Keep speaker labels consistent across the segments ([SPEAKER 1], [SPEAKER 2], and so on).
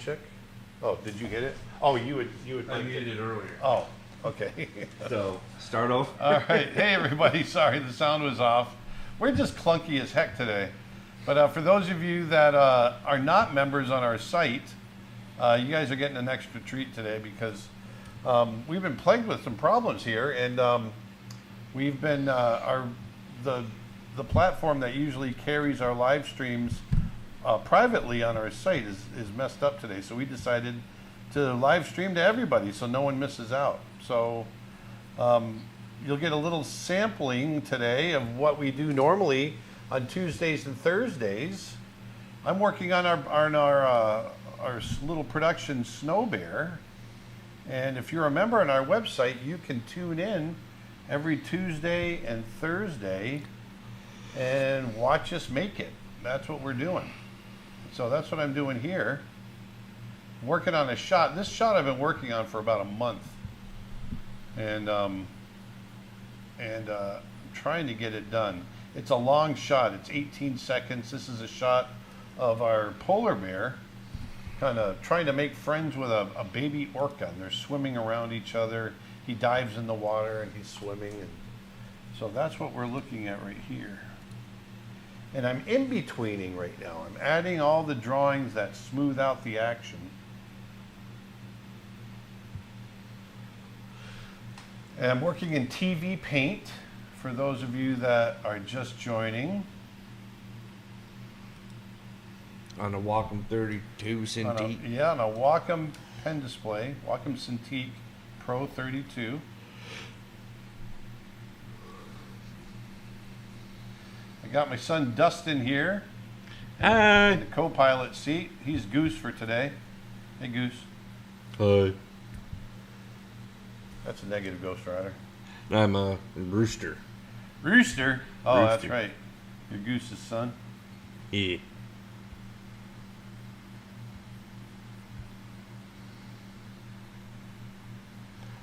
[SPEAKER 1] Check. Oh, did you hit it? Oh, you would.
[SPEAKER 2] I muted it earlier.
[SPEAKER 1] Oh, okay.
[SPEAKER 2] So, start off.
[SPEAKER 1] All right. Hey, everybody. Sorry, the sound was off. We're just clunky as heck today. But for those of you that are not members on our site, you guys are getting an extra treat today because we've been plagued with some problems here, and we've been the platform that usually carries our live streams privately on our site is messed up today. So we decided to live stream to everybody so no one misses out. So you'll get a little sampling today of what we do normally on Tuesdays and Thursdays. I'm working on our little production Snow Bear. And if you're a member on our website, you can tune in every Tuesday and Thursday and watch us make it. That's what we're doing. So that's what I'm doing here. Working on a shot. This shot I've been working on for about a month. And I'm trying to get it done. It's a long shot. It's 18 seconds. This is a shot of our polar bear kind of trying to make friends with a baby orca. And they're swimming around each other. He dives in the water and he's swimming. And so that's what we're looking at right here. And I'm in-betweening right now. I'm adding all the drawings that smooth out the action. And I'm working in TV Paint for those of you that are just joining.
[SPEAKER 2] On a Wacom 32 Cintiq.
[SPEAKER 1] On a Wacom pen display, Wacom Cintiq Pro 32. I got my son Dustin here in the co-pilot seat. He's Goose for today. Hey, Goose.
[SPEAKER 2] Hi.
[SPEAKER 1] That's a negative Ghost Rider.
[SPEAKER 2] I'm a Rooster.
[SPEAKER 1] Rooster? Oh,
[SPEAKER 2] Rooster.
[SPEAKER 1] That's right. You're Goose's son.
[SPEAKER 2] Yeah.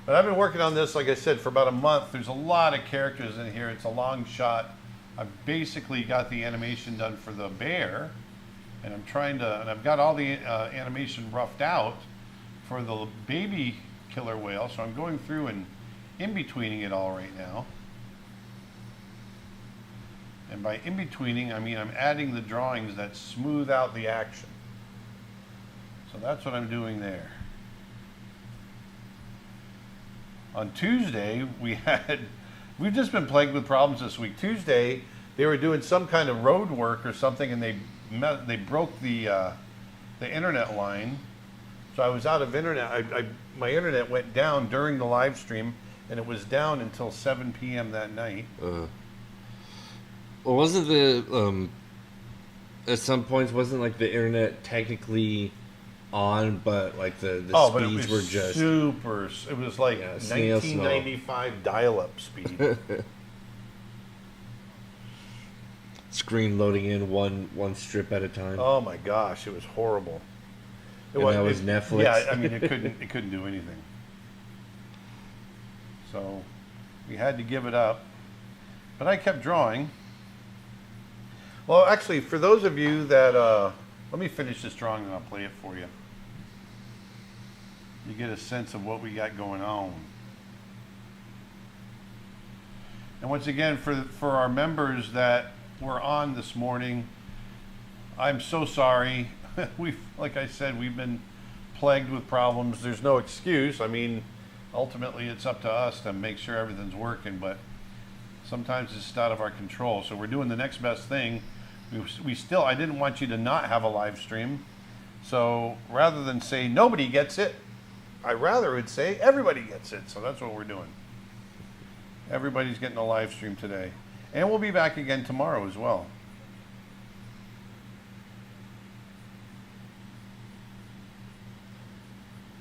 [SPEAKER 1] But I've been working on this, like I said, for about a month. There's a lot of characters in here. It's a long shot. I've basically got the animation done for the bear, and I've got all the animation roughed out for the baby killer whale. So I'm going through and in-betweening it all right now. And by in-betweening, I mean I'm adding the drawings that smooth out the action. So that's what I'm doing there. On Tuesday, we've just been plagued with problems this week. Tuesday, they were doing some kind of road work or something, and they broke the internet line. So I was out of internet. My internet went down during the live stream, and it was down until 7 p.m. that night.
[SPEAKER 2] Well, wasn't the at some points wasn't like the internet technically on, but like the speeds were just
[SPEAKER 1] super. It was like 1995 dial-up speed.
[SPEAKER 2] Screen loading in one strip at a time.
[SPEAKER 1] Oh my gosh, it was horrible.
[SPEAKER 2] That was Netflix.
[SPEAKER 1] Yeah, I mean it couldn't do anything. So we had to give it up. But I kept drawing. Well, actually, for those of you that let me finish this drawing and I'll play it for you. You get a sense of what we got going on. And once again, for our members that were on this morning, I'm so sorry. Like I said, we've been plagued with problems. There's no excuse. I mean, ultimately, it's up to us to make sure everything's working, but sometimes it's just out of our control. So we're doing the next best thing. I didn't want you to not have a live stream. So rather than say nobody gets it, I rather would say everybody gets it. So that's what we're doing. Everybody's getting a live stream today. And we'll be back again tomorrow as well.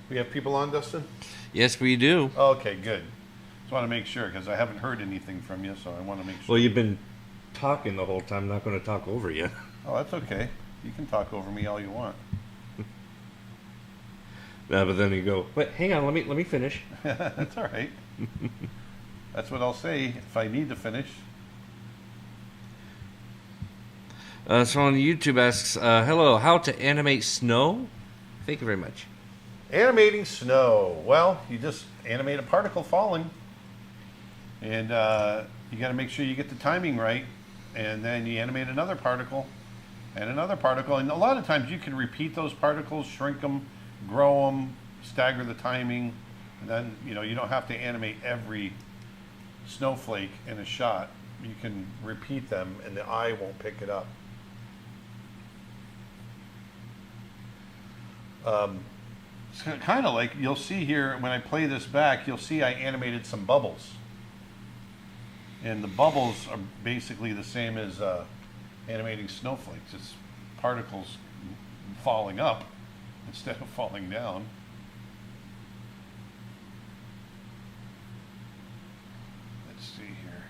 [SPEAKER 1] We have people on, Dustin?
[SPEAKER 2] Yes, we do.
[SPEAKER 1] Okay, good. Just want to make sure because I haven't heard anything from you, so I want to make sure.
[SPEAKER 2] Well, you've been talking the whole time. I'm not going to talk over you.
[SPEAKER 1] Oh, that's okay. You can talk over me all you want.
[SPEAKER 2] No, but then you go, but hang on, let me finish.
[SPEAKER 1] That's all right. That's what I'll say if I need to finish.
[SPEAKER 2] So on YouTube asks, hello, how to animate snow? Thank you very much.
[SPEAKER 1] Animating snow. Well, you just animate a particle falling. And you got to make sure you get the timing right. And then you animate another particle and another particle. And a lot of times you can repeat those particles, shrink them, grow them, stagger the timing. And then, you don't have to animate every snowflake in a shot. You can repeat them and the eye won't pick it up. It's kind of like you'll see here when I play this back, you'll see I animated some bubbles. And the bubbles are basically the same as animating snowflakes. It's particles falling up instead of falling down. Let's see here.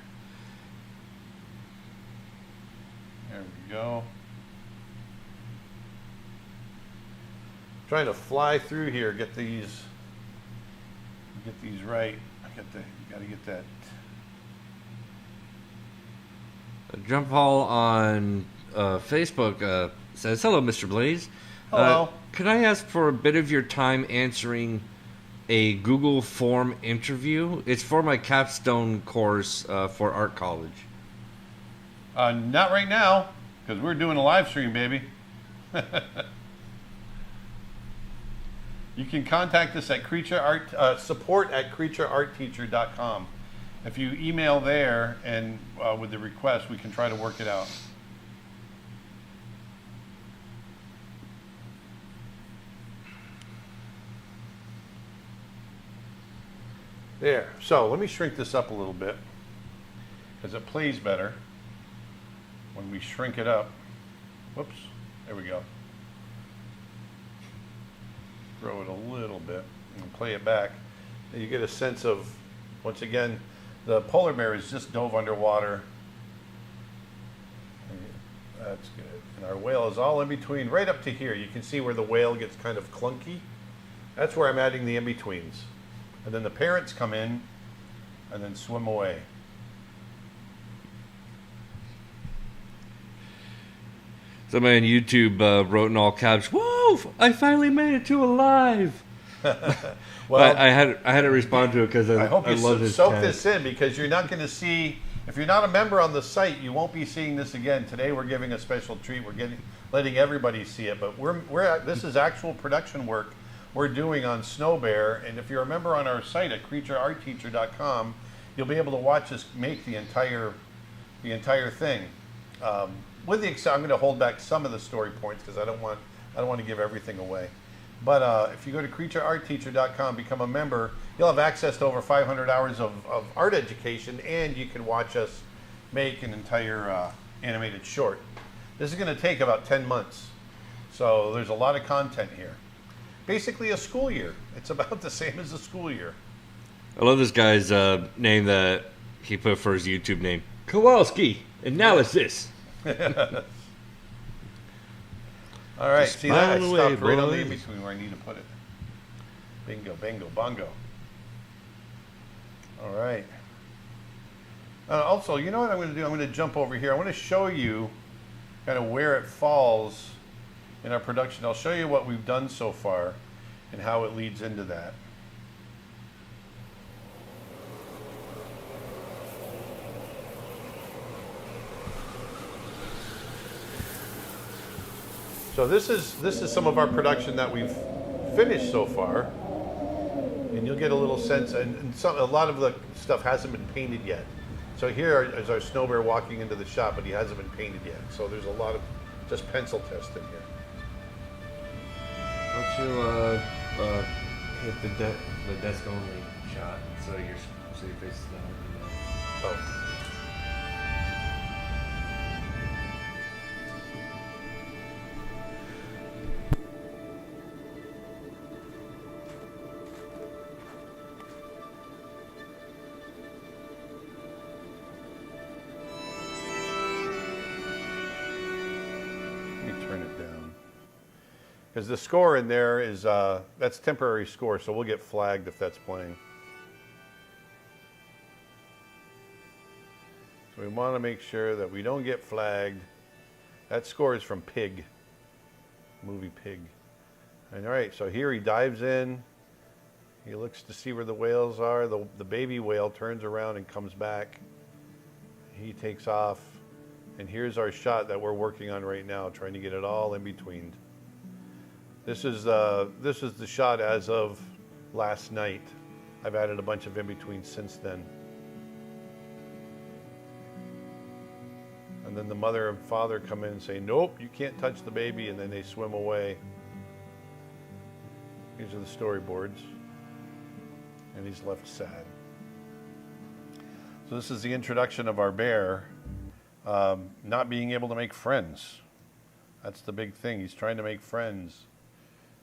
[SPEAKER 1] There we go. Trying to fly through here, get these right. Got to get that.
[SPEAKER 2] Jump Hall on Facebook says, "Hello, Mr. Blaze.
[SPEAKER 1] Hello.
[SPEAKER 2] Could I ask for a bit of your time answering a Google form interview? It's for my capstone course for art college."
[SPEAKER 1] Not right now, because we're doing a live stream, baby. You can contact us at support@creatureartteacher.com. If you email there and with the request, we can try to work it out. There. So let me shrink this up a little bit because it plays better when we shrink it up. Whoops. There we go. Throw it a little bit and play it back. And you get a sense of, once again, the polar bear is just dove underwater. That's good. And our whale is all in between, right up to here. You can see where the whale gets kind of clunky. That's where I'm adding the in-betweens. And then the parents come in and then swim away.
[SPEAKER 2] Somebody on YouTube wrote in all caps, "Whoa! I finally made it to a live." Well, I had to respond to it because I
[SPEAKER 1] hope you
[SPEAKER 2] love his
[SPEAKER 1] soak
[SPEAKER 2] tag.
[SPEAKER 1] this in, because you're not going to see, if you're not a member on the site, you won't be seeing this again. Today we're giving a special treat. We're letting everybody see it, but this is actual production work we're doing on Snow Bear. And if you're a member on our site at creatureartteacher.com, you'll be able to watch us make the entire thing. With the I'm going to hold back some of the story points because I don't want to give everything away. But if you go to creatureartteacher.com, become a member, you'll have access to over 500 hours of art education, and you can watch us make an entire animated short. This is going to take about 10 months. So there's a lot of content here. Basically a school year. It's about the same as a school year.
[SPEAKER 2] I love this guy's name that he put for his YouTube name. Kowalski. And now it's this.
[SPEAKER 1] All right,
[SPEAKER 2] Just
[SPEAKER 1] see that? I
[SPEAKER 2] smile
[SPEAKER 1] stopped
[SPEAKER 2] away,
[SPEAKER 1] right on the
[SPEAKER 2] boys.
[SPEAKER 1] in-between where I need to put it. Bingo, bingo, bongo. All right. Also, you know what I'm going to do? I'm going to jump over here. I want to show you kind of where it falls in our production. I'll show you what we've done so far and how it leads into that. So this is some of our production that we've finished so far, and you'll get a little sense. And a lot of the stuff hasn't been painted yet. So here is our snow bear walking into the shop, but he hasn't been painted yet. So there's a lot of just pencil testing here.
[SPEAKER 2] Why don't you hit the desk only shot so your face is not.
[SPEAKER 1] Oh. Because the score in there is, that's temporary score, so we'll get flagged if that's playing. So we want to make sure that we don't get flagged. That score is from Pig, movie Pig. And all right, so here he dives in. He looks to see where the whales are. The baby whale turns around and comes back. He takes off. And here's our shot that we're working on right now, trying to get it all in between. This is the shot as of last night. I've added a bunch of in-betweens since then. And then the mother and father come in and say, nope, you can't touch the baby, and then they swim away. These are the storyboards. And he's left sad. So this is the introduction of our bear not being able to make friends. That's the big thing. He's trying to make friends.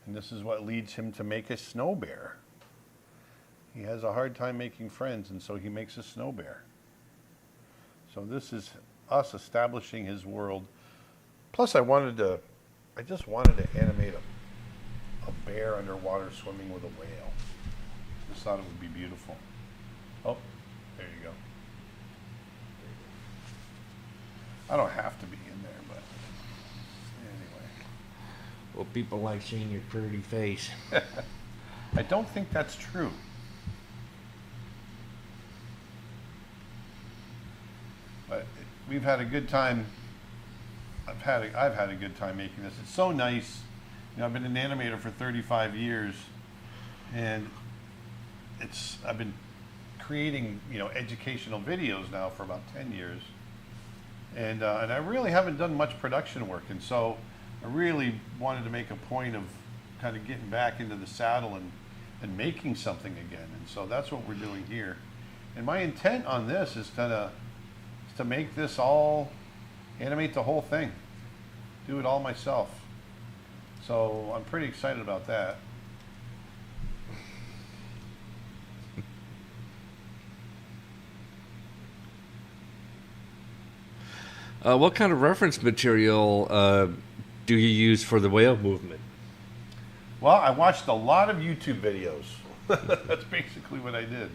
[SPEAKER 1] And this is what leads him to make a snow bear. He has a hard time making friends, and so he makes a snow bear. So this is us establishing his world. Plus I just wanted to animate a bear underwater swimming with a whale. Just thought it would be beautiful. Oh, there you go. I don't have to be in there, but anyway.
[SPEAKER 2] Well, people like seeing your pretty face.
[SPEAKER 1] I don't think that's true. But we've had a good time. I've had a good time making this. It's so nice. You know, I've been an animator for 35 years, and I've been creating, you know, educational videos now for about 10 years, and I really haven't done much production work, and so I really wanted to make a point of kind of getting back into the saddle and making something again, and so that's what we're doing here. And my intent on this is to make this all, animate the whole thing, do it all myself. So I'm pretty excited about that.
[SPEAKER 2] What kind of reference material do you use for the whale movement?
[SPEAKER 1] Well, I watched a lot of YouTube videos. That's basically what I did.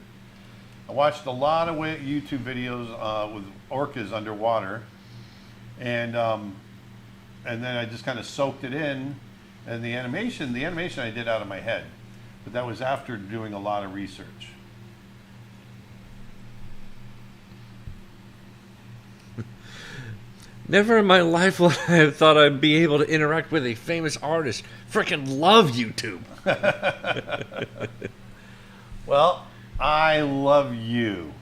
[SPEAKER 1] I watched a lot of YouTube videos with orcas underwater, and then I just kind of soaked it in. And the animation I did out of my head, but that was after doing a lot of research.
[SPEAKER 2] Never in my life would I have thought I'd be able to interact with a famous artist. Freaking love YouTube.
[SPEAKER 1] Well, I love you.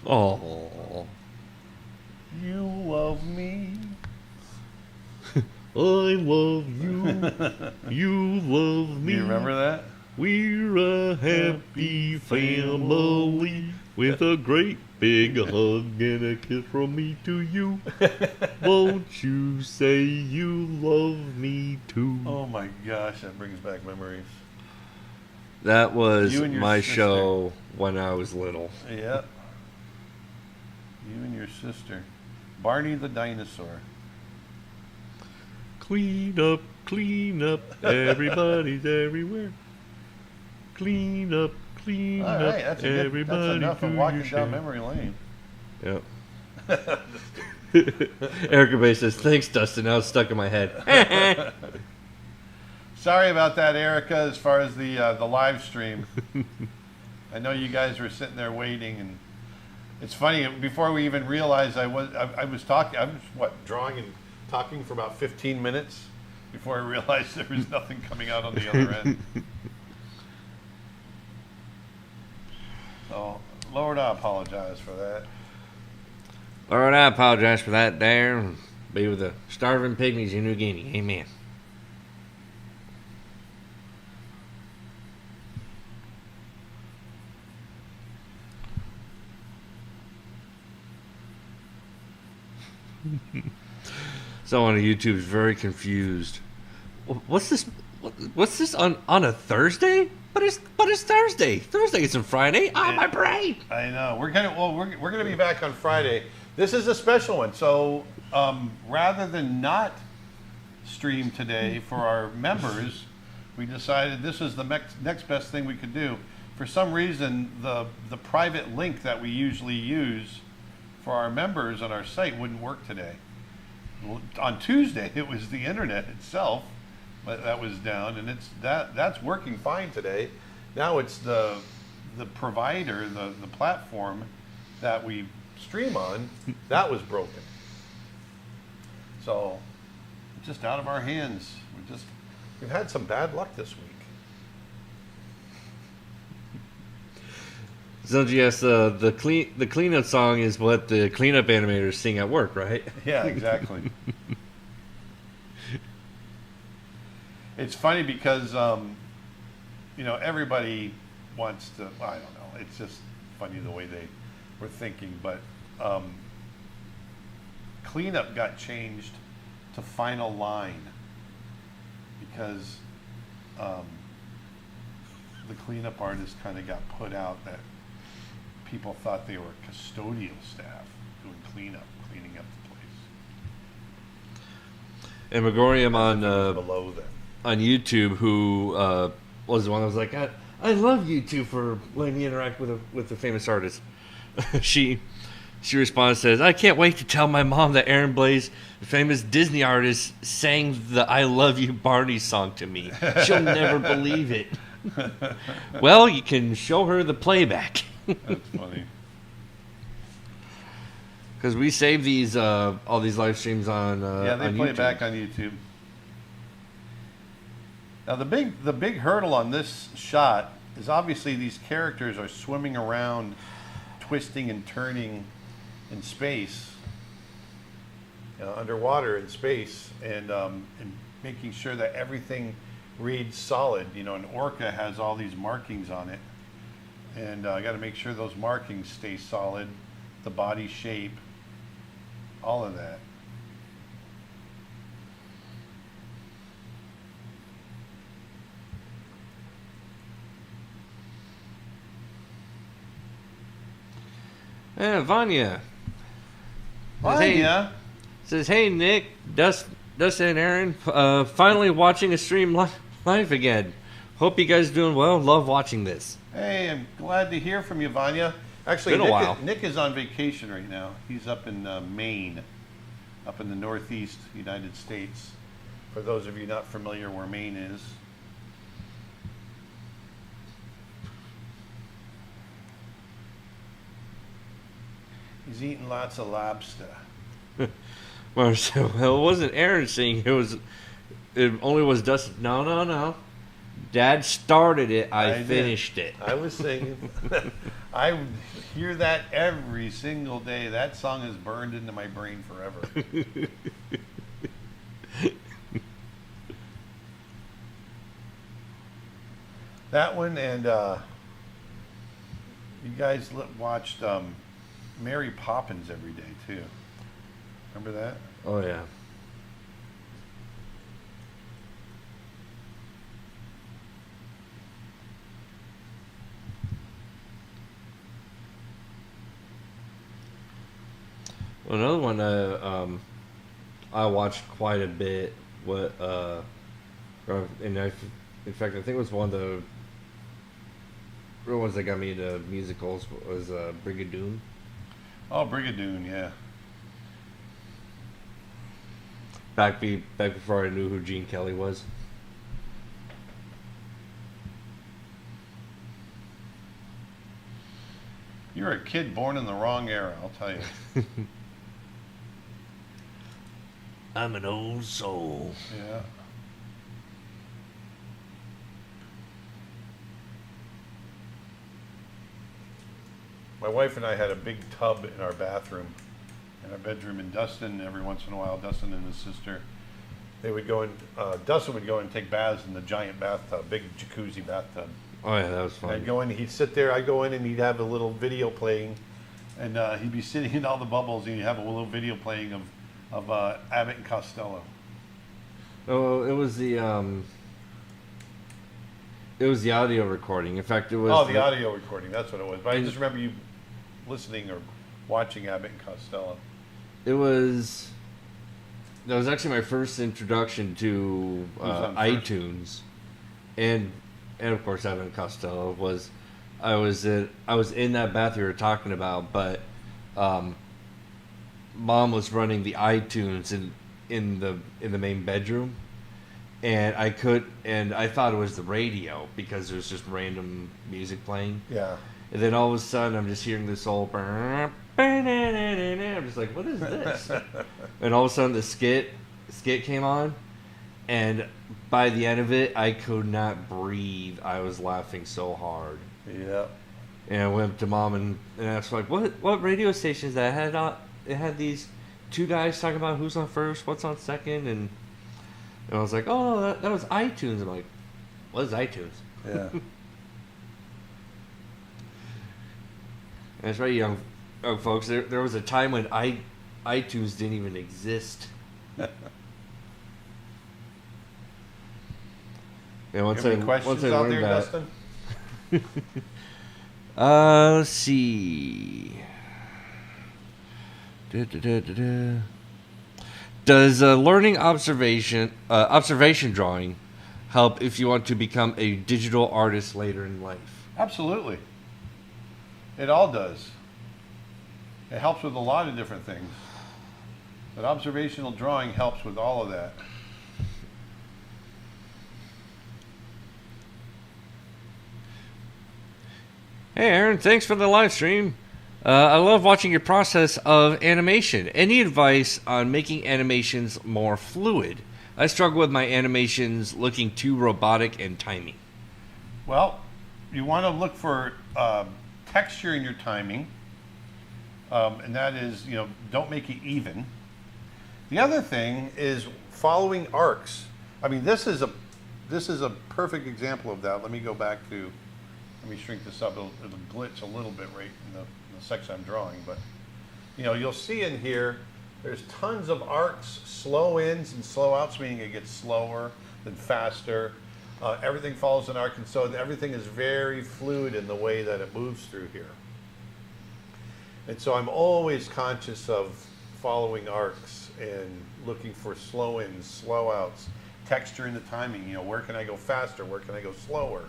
[SPEAKER 2] Oh.
[SPEAKER 1] You love me.
[SPEAKER 2] I love you. You love me.
[SPEAKER 1] Do you remember that?
[SPEAKER 2] We're a happy family with a great big hug and a kiss from me to you. Won't you say you love me too?
[SPEAKER 1] Oh my gosh, that brings back memories.
[SPEAKER 2] That was my
[SPEAKER 1] sister.
[SPEAKER 2] show when I was little.
[SPEAKER 1] Yep. You and your sister. Barney the dinosaur.
[SPEAKER 2] Clean up, everybody's everywhere. Clean up,
[SPEAKER 1] All right, that's
[SPEAKER 2] everybody.
[SPEAKER 1] That's enough of walking down memory lane.
[SPEAKER 2] Yep. Erica Bay says, thanks, Dustin. Now it's stuck in my head.
[SPEAKER 1] Sorry about that, Erica, as far as the live stream. I know you guys were sitting there waiting, and it's funny, before we even realized I was drawing and talking for about 15 minutes before I realized there was nothing coming out on the other end. So, Lord, I apologize for that.
[SPEAKER 2] Lord, I apologize for that there. Be with the starving pygmies in New Guinea. Amen. Someone on YouTube is very confused. What's this? What's this on a Thursday? But it's Thursday. Thursday isn't Friday. Oh, my brain.
[SPEAKER 1] I know. We're gonna be back on Friday. This is a special one. So rather than not stream today for our members, we decided this is the next best thing we could do. For some reason, the private link that we usually use for our members on our site wouldn't work today. On Tuesday, it was the internet itself but that was down, and that's working fine today. Now it's the provider, the platform that we stream on, that was broken. So just out of our hands. We've had some bad luck this week.
[SPEAKER 2] So yes, the cleanup song is what the cleanup animators sing at work, right?
[SPEAKER 1] Yeah, exactly. It's funny because everybody wants to. I don't know. It's just funny the way they were thinking, but cleanup got changed to final line because the cleanup artist kind of got put out that people thought they were custodial staff doing cleaning up the place.
[SPEAKER 2] And Megorium
[SPEAKER 1] below them
[SPEAKER 2] on YouTube, who was the one that was like, I love YouTube for letting me interact with the famous artist. She responds, says, I can't wait to tell my mom that Aaron Blaze, the famous Disney artist, sang the I Love You Barney song to me. She'll never believe it. Well, you can show her the playback.
[SPEAKER 1] That's funny.
[SPEAKER 2] Because we save these all these live streams on
[SPEAKER 1] yeah, they
[SPEAKER 2] on
[SPEAKER 1] play
[SPEAKER 2] YouTube.
[SPEAKER 1] back on YouTube. Now the big hurdle on this shot is obviously these characters are swimming around, twisting and turning in space, underwater in space, and making sure that everything reads solid. An orca has all these markings on it, and I got to make sure those markings stay solid, the body shape, all of that.
[SPEAKER 2] Vanya.
[SPEAKER 1] Vanya
[SPEAKER 2] Says, hey, Nick, Dustin and Aaron, finally watching a stream live again. Hope you guys are doing well. Love watching this.
[SPEAKER 1] Hey, I'm glad to hear from you, Vanya. Actually,
[SPEAKER 2] Been a while.
[SPEAKER 1] Nick is on vacation right now. He's up in Maine, up in the northeast United States. For those of you not familiar where Maine is. He's eating lots of lobster.
[SPEAKER 2] Well, it wasn't Aaron singing. It only was Dustin. No. Dad started it. I finished it.
[SPEAKER 1] I was singing. I hear that every single day. That song is burned into my brain forever. That one, and you guys watched Mary Poppins every day too. Remember that?
[SPEAKER 2] Oh, yeah. Well, another one I watched quite a bit. In fact, I think it was one of the real ones that got me into musicals was Brigadoon.
[SPEAKER 1] Oh, Brigadoon, yeah.
[SPEAKER 2] Back before I knew who Gene Kelly was.
[SPEAKER 1] You're a kid born in the wrong era, I'll tell you.
[SPEAKER 2] I'm an old soul.
[SPEAKER 1] Yeah. My wife and I had a big tub in our bathroom, in our bedroom, and Dustin, every once in a while, Dustin and his sister, they would go in, Dustin would go and take baths in the giant bathtub, big jacuzzi bathtub.
[SPEAKER 2] Oh, yeah, that was fun.
[SPEAKER 1] I'd go in, he'd sit there, I'd go in and he'd have a little video playing, and he'd be sitting in all the bubbles, and he'd have a little video playing of Abbott and Costello.
[SPEAKER 2] Oh, it was the audio recording. In fact, it was...
[SPEAKER 1] Oh, the audio recording, that's what it was. But I just remember you listening or watching Abbott and Costello.
[SPEAKER 2] That was actually my first introduction to iTunes, and of course Abbott and Costello was. I was in that bath you were talking about, but Mom was running the iTunes in the main bedroom, and I thought it was the radio because there's just random music playing.
[SPEAKER 1] Yeah.
[SPEAKER 2] And then all of a sudden, I'm just hearing this old. I'm just like, what is this? And all of a sudden, the skit came on, and by the end of it, I could not breathe. I was laughing so hard.
[SPEAKER 1] Yeah.
[SPEAKER 2] And I went up to Mom and I was like, what radio station is that? It had these two guys talking about who's on first, what's on second, and I was like, oh, that was iTunes. I'm like, what is iTunes?
[SPEAKER 1] Yeah.
[SPEAKER 2] That's right, young folks. There was a time when iTunes didn't even exist. And once
[SPEAKER 1] Any questions out there, Dustin?
[SPEAKER 2] Let's see. Does learning observation drawing help if you want to become a digital artist later in life?
[SPEAKER 1] Absolutely. It all does. It helps with a lot of different things. But observational drawing helps with all of that.
[SPEAKER 2] Hey Aaron, thanks for the live stream. I love watching your process of animation. Any advice on making animations more fluid? I struggle with my animations looking too robotic and timey.
[SPEAKER 1] Well, you want to look for texture in your timing, and that is, don't make it even. The other thing is following arcs. I mean, this is a perfect example of that. Let me go back to. Let me shrink this up. It'll glitch a little bit right in the section I'm drawing, but you'll see in here there's tons of arcs, slow ins and slow outs, meaning it gets slower then faster. Everything follows an arc, and so everything is very fluid in the way that it moves through here. And so I'm always conscious of following arcs and looking for slow ins, slow outs, texture in the timing. Where can I go faster? Where can I go slower?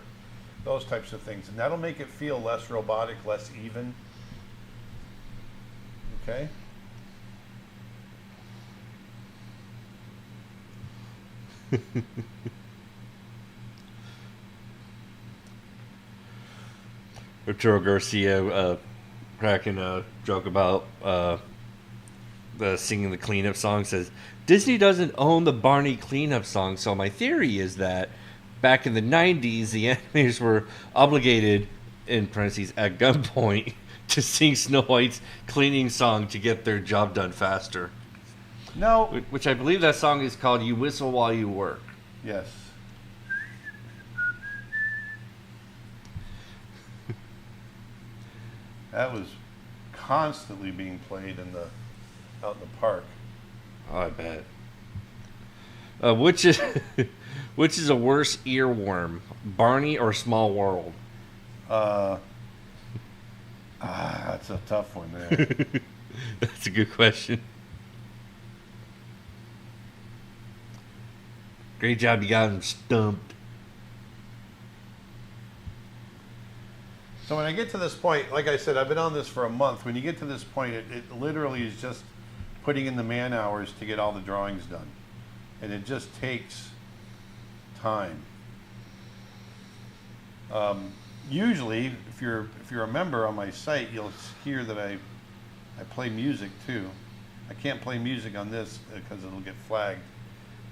[SPEAKER 1] Those types of things, and that'll make it feel less robotic, less even. Okay.
[SPEAKER 2] Arturo Garcia cracking a joke about the singing the cleanup song, says Disney doesn't own the Barney cleanup song, so my theory is that back in the 90s, the animators were obligated, in parentheses, at gunpoint, to sing Snow White's cleaning song to get their job done faster.
[SPEAKER 1] No.
[SPEAKER 2] Which I believe that song is called You Whistle While You Work.
[SPEAKER 1] Yes. That was constantly being played out in the park.
[SPEAKER 2] Oh, I bet. Which is a worse earworm, Barney or Small World?
[SPEAKER 1] That's a tough one there.
[SPEAKER 2] That's a good question. Great job, you got him stumped.
[SPEAKER 1] So when I get to this point, like I said, I've been on this for a month. When you get to this point, it literally is just putting in the man hours to get all the drawings done. And it just takes time. Usually, if you're a member on my site, you'll hear that I play music too. I can't play music on this because it'll get flagged.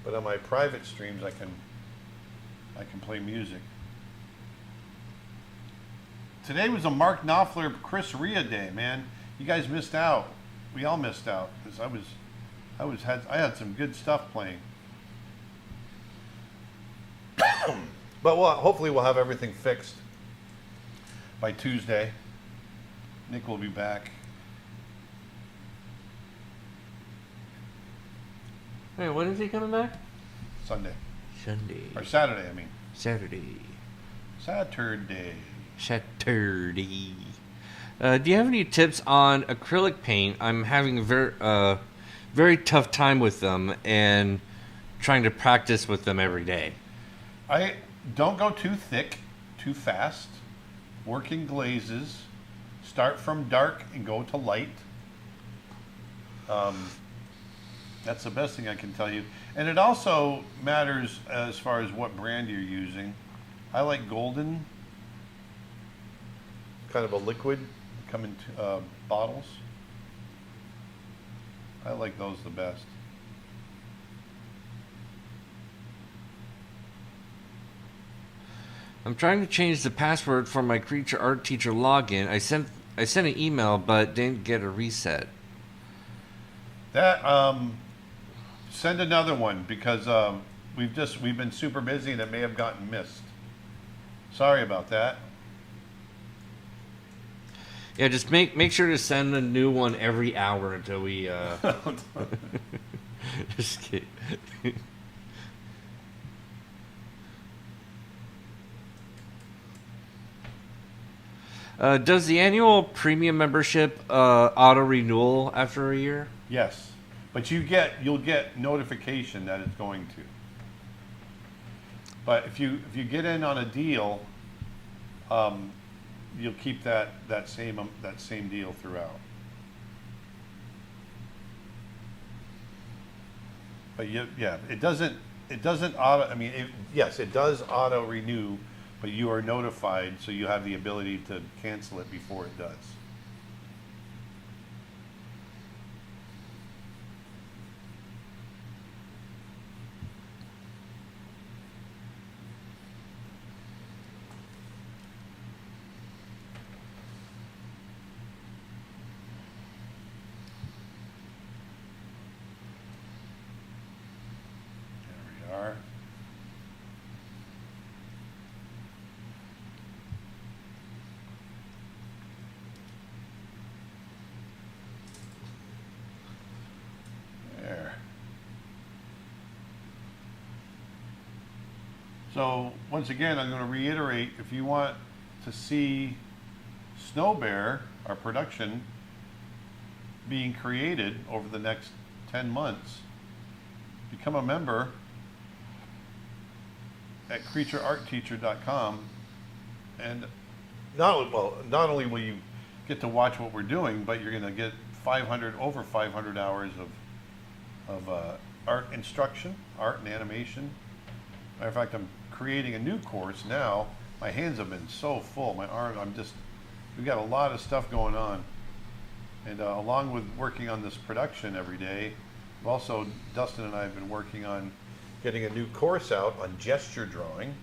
[SPEAKER 1] But on my private streams, I can play music. Today was a Mark Knopfler, Chris Rea day, man. You guys missed out. We all missed out because I had some good stuff playing. But hopefully we'll have everything fixed by Tuesday. Nick will be back.
[SPEAKER 2] Hey, when is he coming back?
[SPEAKER 1] Sunday.
[SPEAKER 2] Sunday.
[SPEAKER 1] Or Saturday, I mean.
[SPEAKER 2] Saturday.
[SPEAKER 1] Saturday.
[SPEAKER 2] Do you have any tips on acrylic paint? I'm having a very tough time with them and trying to practice with them every day.
[SPEAKER 1] I don't go too thick, too fast. Work in glazes. Start from dark and go to light. That's the best thing I can tell you. And it also matters as far as what brand you're using. I like Golden, kind of a liquid, come in bottles. I like those the best.
[SPEAKER 3] I'm trying to change the password for my Creature Art Teacher login. I sent an email, but didn't get a reset.
[SPEAKER 1] That send another one because we've been super busy and it may have gotten missed. Sorry about that.
[SPEAKER 3] Yeah, just make sure to send a new one every hour until we. Just kidding. Does the annual premium membership auto renewal after a year?
[SPEAKER 1] Yes, but you'll get notification that it's going to. But if you get in on a deal, you'll keep that same deal throughout. But yeah, it doesn't auto. I mean, yes, it does auto renew, but you are notified, so you have the ability to cancel it before it does. There we are. There. So once again, I'm going to reiterate, if you want to see Snow Bear, our production, being created over the next 10 months, become a member at creatureartteacher.com, and not only will you get to watch what we're doing, but you're going to get over 500 hours of art instruction, art and animation. Matter of fact, I'm creating a new course now. My hands have been so full. My arm, we've got a lot of stuff going on. And along with working on this production every day, also Dustin and I have been working on getting a new course out on gesture drawing,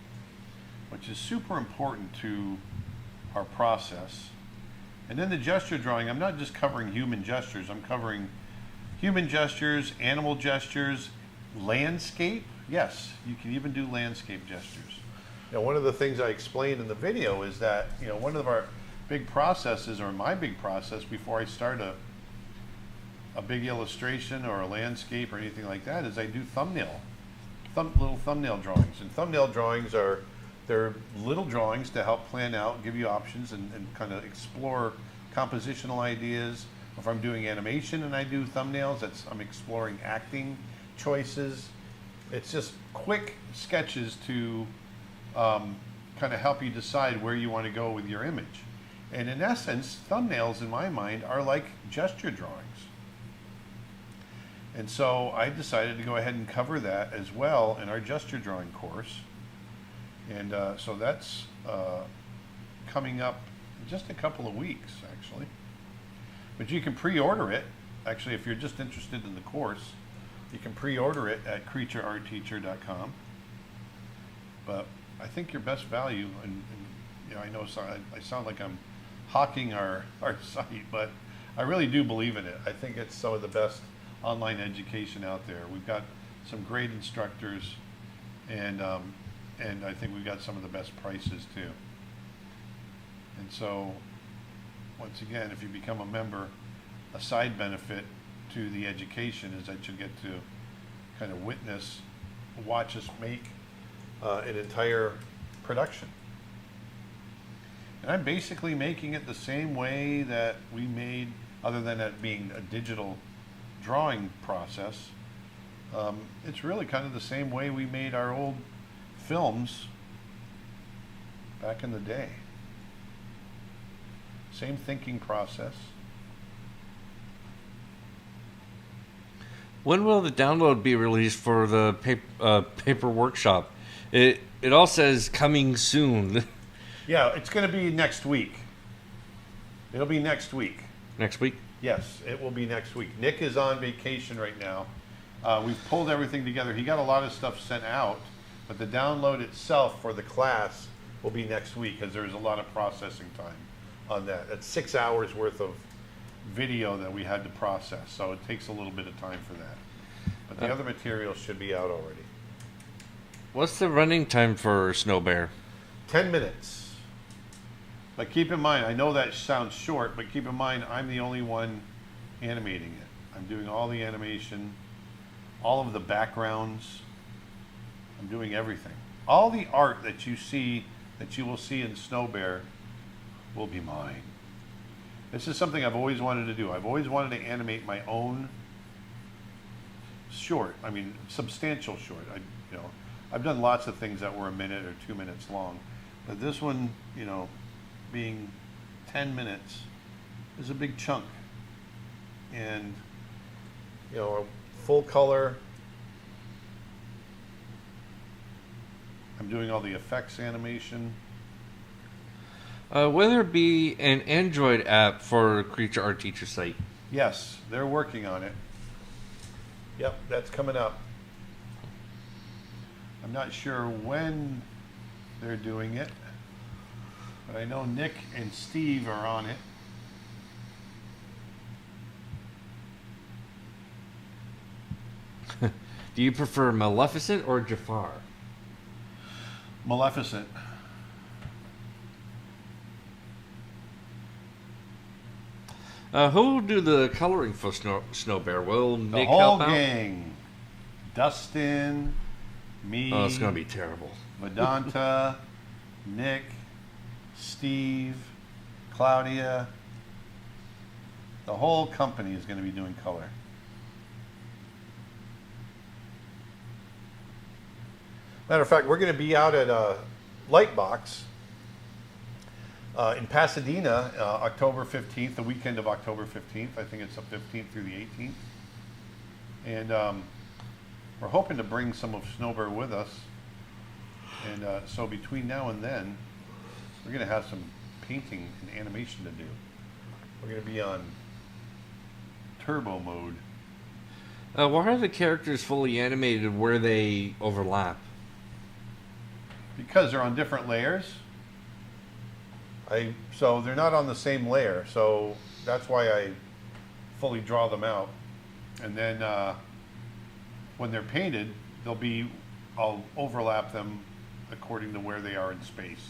[SPEAKER 1] which is super important to our process. And in the gesture drawing, I'm not just covering human gestures, I'm covering human gestures, animal gestures, landscape. Yes, you can even do landscape gestures. One of the things I explained in the video is that, one of our big processes, or my big process before I start a big illustration or a landscape or anything like that, is I do little thumbnail drawings. And thumbnail drawings they're little drawings to help plan out, give you options, and kind of explore compositional ideas. If I'm doing animation and I do thumbnails, I'm exploring acting choices. It's just quick sketches to kind of help you decide where you want to go with your image. And in essence, thumbnails in my mind are like gesture drawings. And so I decided to go ahead and cover that as well in our gesture drawing course. And so that's coming up in just a couple of weeks, actually. But you can pre-order it. Actually, if you're just interested in the course, you can pre-order it at creatureartteacher.com. But I think your best value, and I know I sound like I'm hawking our site, but I really do believe in it. I think it's some of the best online education out there. We've got some great instructors, and I think we've got some of the best prices too. And so, once again, if you become a member, a side benefit to the education is that you get to kind of watch us make an entire production. And I'm basically making it the same way that we made, other than it being a digital drawing process. It's really kind of the same way we made our old films back in the day. Same thinking process.
[SPEAKER 3] When will the download be released for the paper workshop? It all says coming soon.
[SPEAKER 1] Yeah, it's going to be next week. It'll be next week.
[SPEAKER 3] Next week?
[SPEAKER 1] Yes, it will be next week. Nick is on vacation right now. We've pulled everything together. He got a lot of stuff sent out, but the download itself for the class will be next week because there's a lot of processing time on that. That's 6 hours worth of video that we had to process, so it takes a little bit of time for that. But the other material should be out already.
[SPEAKER 3] What's the running time for Snow Bear?
[SPEAKER 1] 10 minutes. But keep in mind, I know that sounds short, but keep in mind I'm the only one animating it. I'm doing all the animation, all of the backgrounds. I'm doing everything. All the art that you see, that you will see in Snow Bear, will be mine. This is something I've always wanted to do. I've always wanted to animate my own short. I mean, substantial short. I've done lots of things that were a minute or 2 minutes long, but this one, being 10 minutes is a big chunk. And, a full color. I'm doing all the effects animation.
[SPEAKER 3] Will there be an Android app for Creature Art Teacher site?
[SPEAKER 1] Yes, they're working on it. Yep, that's coming up. I'm not sure when they're doing it, but I know Nick and Steve are on it.
[SPEAKER 3] Do you prefer Maleficent or Jafar?
[SPEAKER 1] Maleficent.
[SPEAKER 3] Who will do the coloring for Snow Bear? Will
[SPEAKER 1] The
[SPEAKER 3] Nick
[SPEAKER 1] whole
[SPEAKER 3] help out?
[SPEAKER 1] gang. Dustin, me.
[SPEAKER 3] Oh, it's gonna be terrible.
[SPEAKER 1] Vedanta, Nick, Steve, Claudia. The whole company is going to be doing color. Matter of fact, we're going to be out at Lightbox in Pasadena, October 15th, the weekend of October 15th. I think it's the 15th through the 18th. And we're hoping to bring some of Snow Bear with us. And so between now and then, we're going to have some painting and animation to do. We're going to be on turbo mode.
[SPEAKER 3] Why are the characters fully animated where they overlap?
[SPEAKER 1] Because they're on different layers. So they're not on the same layer. So that's why I fully draw them out. And then when they're painted, I'll overlap them according to where they are in space.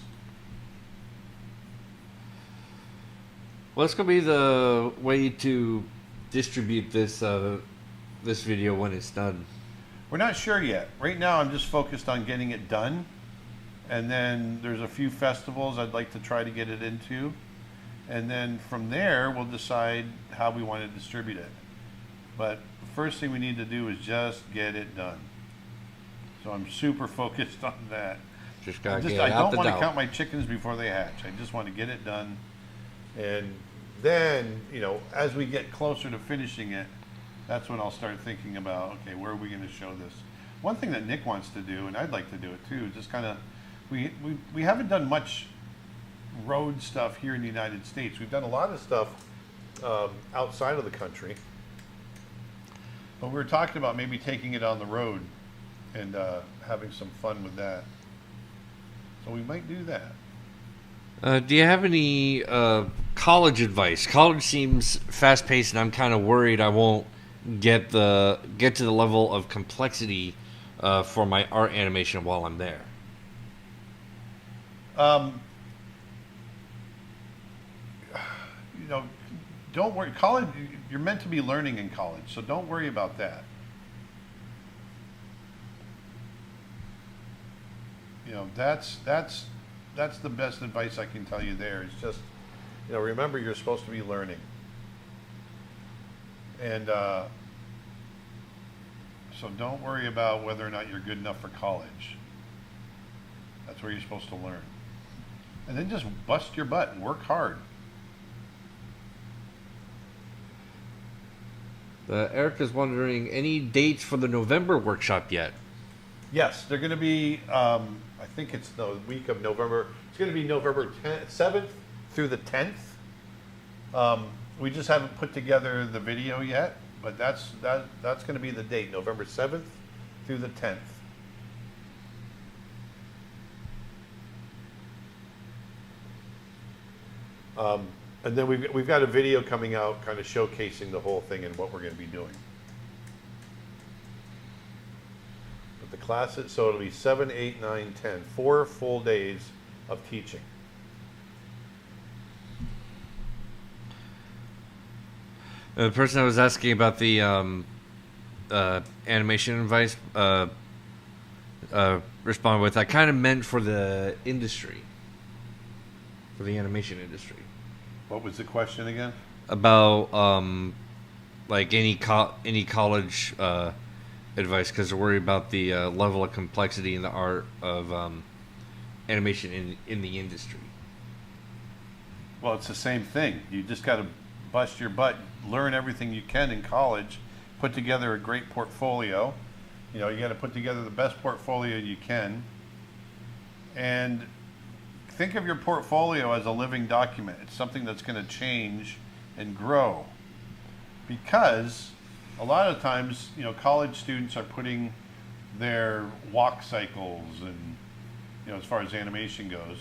[SPEAKER 3] What's going to be the way to distribute this this video when it's done?
[SPEAKER 1] We're not sure yet. Right now I'm just focused on getting it done. And then there's a few festivals I'd like to try to get it into. And then from there, we'll decide how we want to distribute it. But the first thing we need to do is just get it done. So I'm super focused on that.
[SPEAKER 3] Just gotta
[SPEAKER 1] I
[SPEAKER 3] get out
[SPEAKER 1] don't
[SPEAKER 3] the
[SPEAKER 1] want to
[SPEAKER 3] dough.
[SPEAKER 1] count my chickens before they hatch. I just want to get it done. And then, as we get closer to finishing it, that's when I'll start thinking about, okay, where are we going to show this? One thing that Nick wants to do, and I'd like to do it too, just kind of, we haven't done much road stuff here in the United States. We've done a lot of stuff outside of the country. But we were talking about maybe taking it on the road and having some fun with that. So we might do that.
[SPEAKER 3] Do you have any college advice? College seems fast-paced, and I'm kind of worried I won't get to the level of complexity for my art animation while I'm there.
[SPEAKER 1] Don't worry. College, you're meant to be learning in college, so don't worry about that. That's the best advice I can tell you there. It's just, remember you're supposed to be learning. And so don't worry about whether or not you're good enough for college. That's where you're supposed to learn. And then just bust your butt and work hard.
[SPEAKER 3] Erica's wondering, any dates for the November workshop yet?
[SPEAKER 1] Yes, they're going to be, I think it's the week of November. It's going to be November 7th through the 10th. We just haven't put together the video yet, but that's going to be the date, November 7th through the 10th. And then we've got a video coming out kind of showcasing the whole thing and what we're going to be doing. But the classes, so it'll be 7, 8, 9, 10, 4 full days of teaching.
[SPEAKER 3] The person I was asking about the animation advice responded with, I kind of meant for the industry, for the animation industry.
[SPEAKER 1] What was the question again?
[SPEAKER 3] About like any college advice, because they're worried about the level of complexity in the art of animation in the industry.
[SPEAKER 1] Well, it's the same thing. You just got to bust your butt, learn everything you can in college, put together a great portfolio. You know, you got to put together the best portfolio you can, and think of your portfolio as a living document. It's something that's going to change and grow, because a lot of times, you know, college students are putting their walk cycles and, you know, as far as animation goes,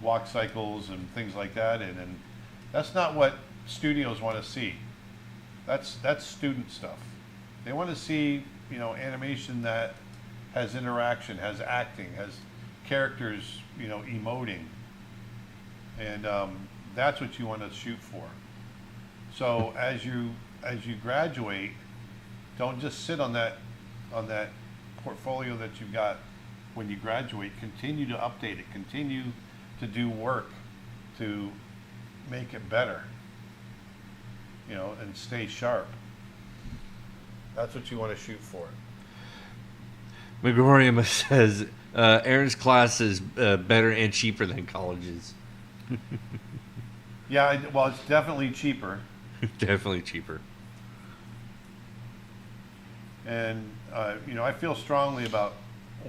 [SPEAKER 1] walk cycles and things like that in, and that's not what studios want to see. That's student stuff. They want to see, you know, animation that has interaction, has acting, has characters, you know, emoting, and that's what you want to shoot for. So as you graduate, don't just sit on that portfolio that you've got when you graduate. Continue to update it. Continue to do work to make it better, you know, and stay sharp. That's what you want to shoot for.
[SPEAKER 3] Megorium says Aaron's class is better and cheaper than college's.
[SPEAKER 1] Yeah, well, it's definitely cheaper.
[SPEAKER 3] Definitely cheaper.
[SPEAKER 1] And you know, I feel strongly about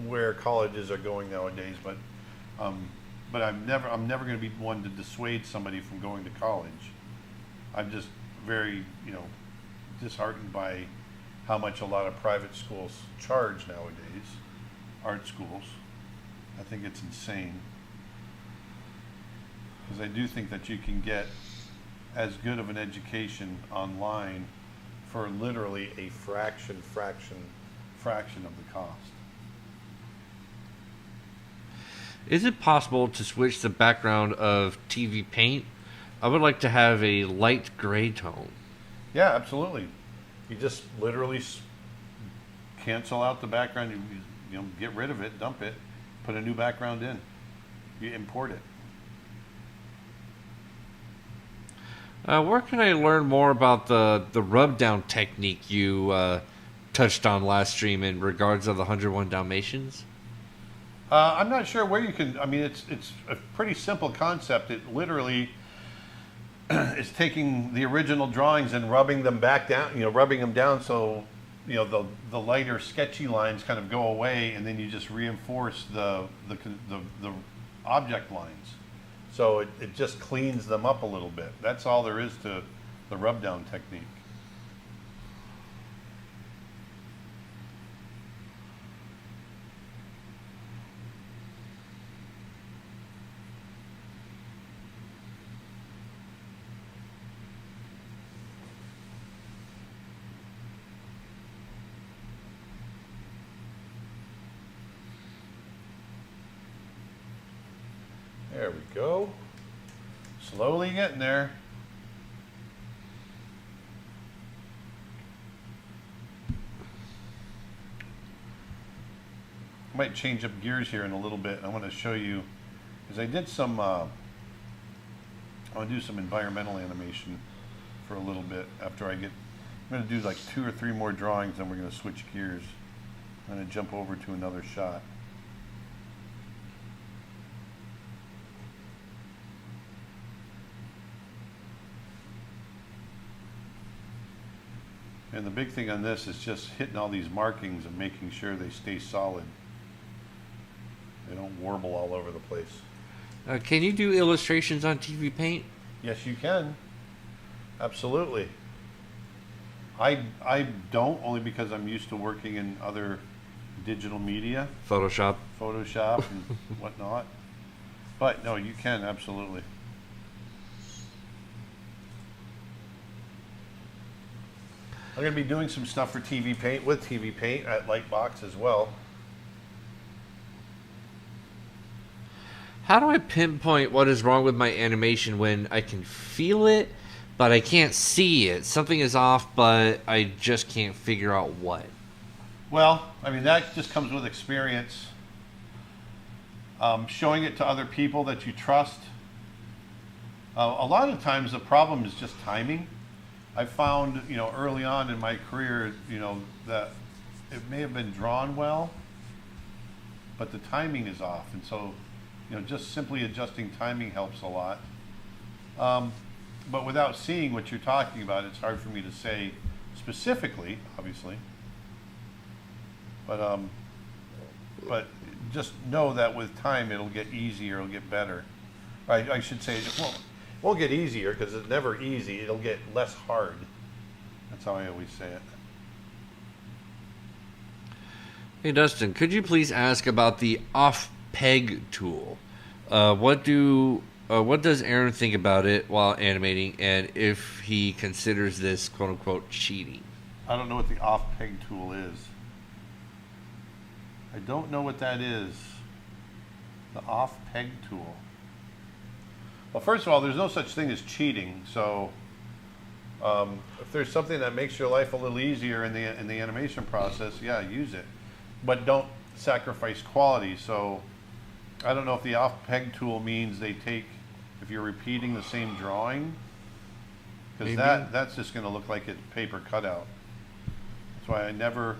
[SPEAKER 1] where colleges are going nowadays, but I'm never going to be one to dissuade somebody from going to college. I'm just very, you know, disheartened by how much a lot of private schools charge nowadays, art schools. I think it's insane, because I do think that you can get as good of an education online for literally a fraction of the cost.
[SPEAKER 3] Is it possible to switch the background of TV Paint? I would like to have a light gray tone.
[SPEAKER 1] Yeah, absolutely. You just literally cancel out the background. You know, get rid of it, dump it, put a new background in. You import it.
[SPEAKER 3] Where can I learn more about the rub down technique you touched on last stream in regards of the 101 Dalmatians?
[SPEAKER 1] I'm not sure where you can. I mean, it's a pretty simple concept. It literally is taking the original drawings and rubbing them back down. You know, rubbing them down so, you know, the lighter sketchy lines kind of go away, and then you just reinforce the object lines. So it just cleans them up a little bit. That's all there is to the rub down technique. There we go. Slowly getting there. I might change up gears here in a little bit. I want to show you, because I did some, I want to do some environmental animation for a little bit after I'm going to do like 2 or 3 more drawings, then we're going to switch gears. I'm going to jump over to another shot. And the big thing on this is just hitting all these markings and making sure they stay solid. They don't warble all over the place.
[SPEAKER 3] Can you do illustrations on TV Paint?
[SPEAKER 1] Yes, you can. Absolutely. I don't, only because I'm used to working in other digital media,
[SPEAKER 3] Photoshop.
[SPEAKER 1] Photoshop and whatnot. But no, you can, absolutely. I'm going to be doing some stuff for TV Paint with TV Paint at Lightbox as well.
[SPEAKER 3] How do I pinpoint what is wrong with my animation when I can feel it, but I can't see it? Something is off, but I just can't figure out what.
[SPEAKER 1] Well, I mean, that just comes with experience. Showing it to other people that you trust. A lot of times the problem is just timing. I found, early on in my career, that it may have been drawn well, but the timing is off. And so, just simply adjusting timing helps a lot. But without seeing what you're talking about, it's hard for me to say specifically, obviously. But just know that with time, it'll get easier, it'll get better. I should say, it won't get easier because it's never easy. It'll get less hard. That's how I always say it.
[SPEAKER 3] Hey, Dustin, could you please ask about the off-peg tool? What does Aaron think about it while animating, and if he considers this quote-unquote cheating?
[SPEAKER 1] I don't know what the off-peg tool is. I don't know what that is. The off-peg tool. Well, first of all, there's no such thing as cheating. So, if there's something that makes your life a little easier in the animation process, yeah, use it. But don't sacrifice quality. So, I don't know if the off-peg tool means they take, if you're repeating the same drawing, because that's just going to look like a paper cutout. That's why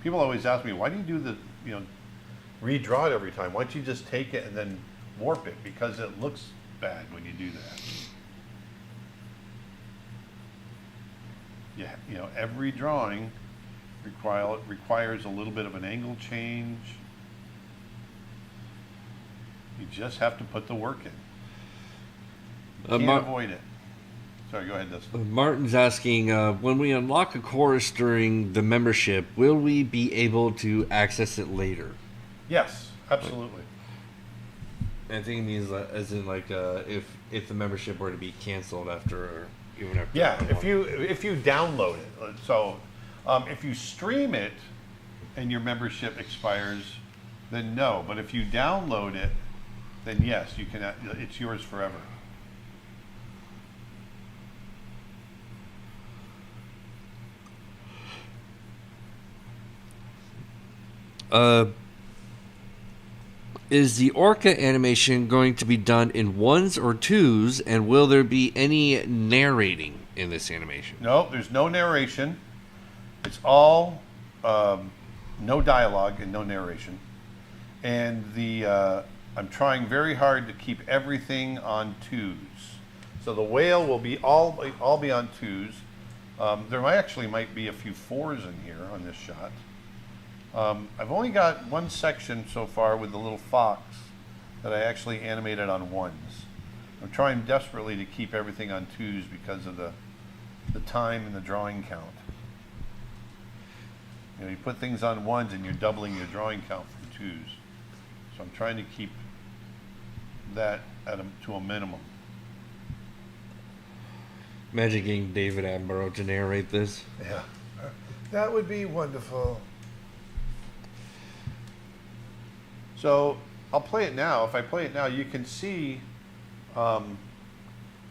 [SPEAKER 1] people always ask me, why do you do the, redraw it every time? Why don't you just take it and then warp it? Because it looks bad when you do that. Yeah, every drawing requires a little bit of an angle change. You just have to put the work in. Can't avoid it. Sorry, go ahead, Dustin.
[SPEAKER 3] Martin's asking, when we unlock a course during the membership, will we be able to access it later?
[SPEAKER 1] Yes, absolutely.
[SPEAKER 3] I think it means as in if the membership were to be canceled after.
[SPEAKER 1] Yeah, if you download it. So if you stream it and your membership expires, then no. But if you download it, then yes, you can. It's yours forever.
[SPEAKER 3] Is the orca animation going to be done in ones or twos, and will there be any narrating in this animation?
[SPEAKER 1] No, there's no narration. It's all no dialogue and no narration. And I'm trying very hard to keep everything on twos. So the whale will be all be on twos. There might be a few fours in here on this shot. I've only got one section so far with the little fox that I actually animated on ones. I'm trying desperately to keep everything on twos because of the time and the drawing count. You put things on ones and you're doubling your drawing count from twos. So I'm trying to keep that to a minimum.
[SPEAKER 3] Imagine getting David Attenborough to narrate this.
[SPEAKER 1] Yeah, that would be wonderful. So I'll play it now. If I play it now, you can see, come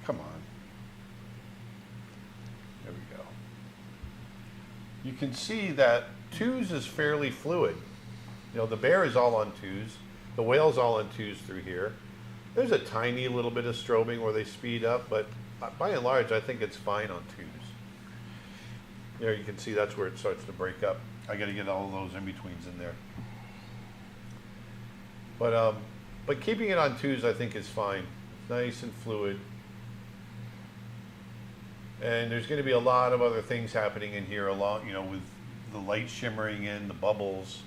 [SPEAKER 1] on. There we go. You can see that twos is fairly fluid. The bear is all on twos. The whale's all on twos through here. There's a tiny little bit of strobing where they speed up, but by and large, I think it's fine on twos. There you can see that's where it starts to break up. I got to get all of those in-betweens in there. But keeping it on twos, I think, is fine. Nice and fluid. And there's going to be a lot of other things happening in here along, with the light shimmering in, the bubbles,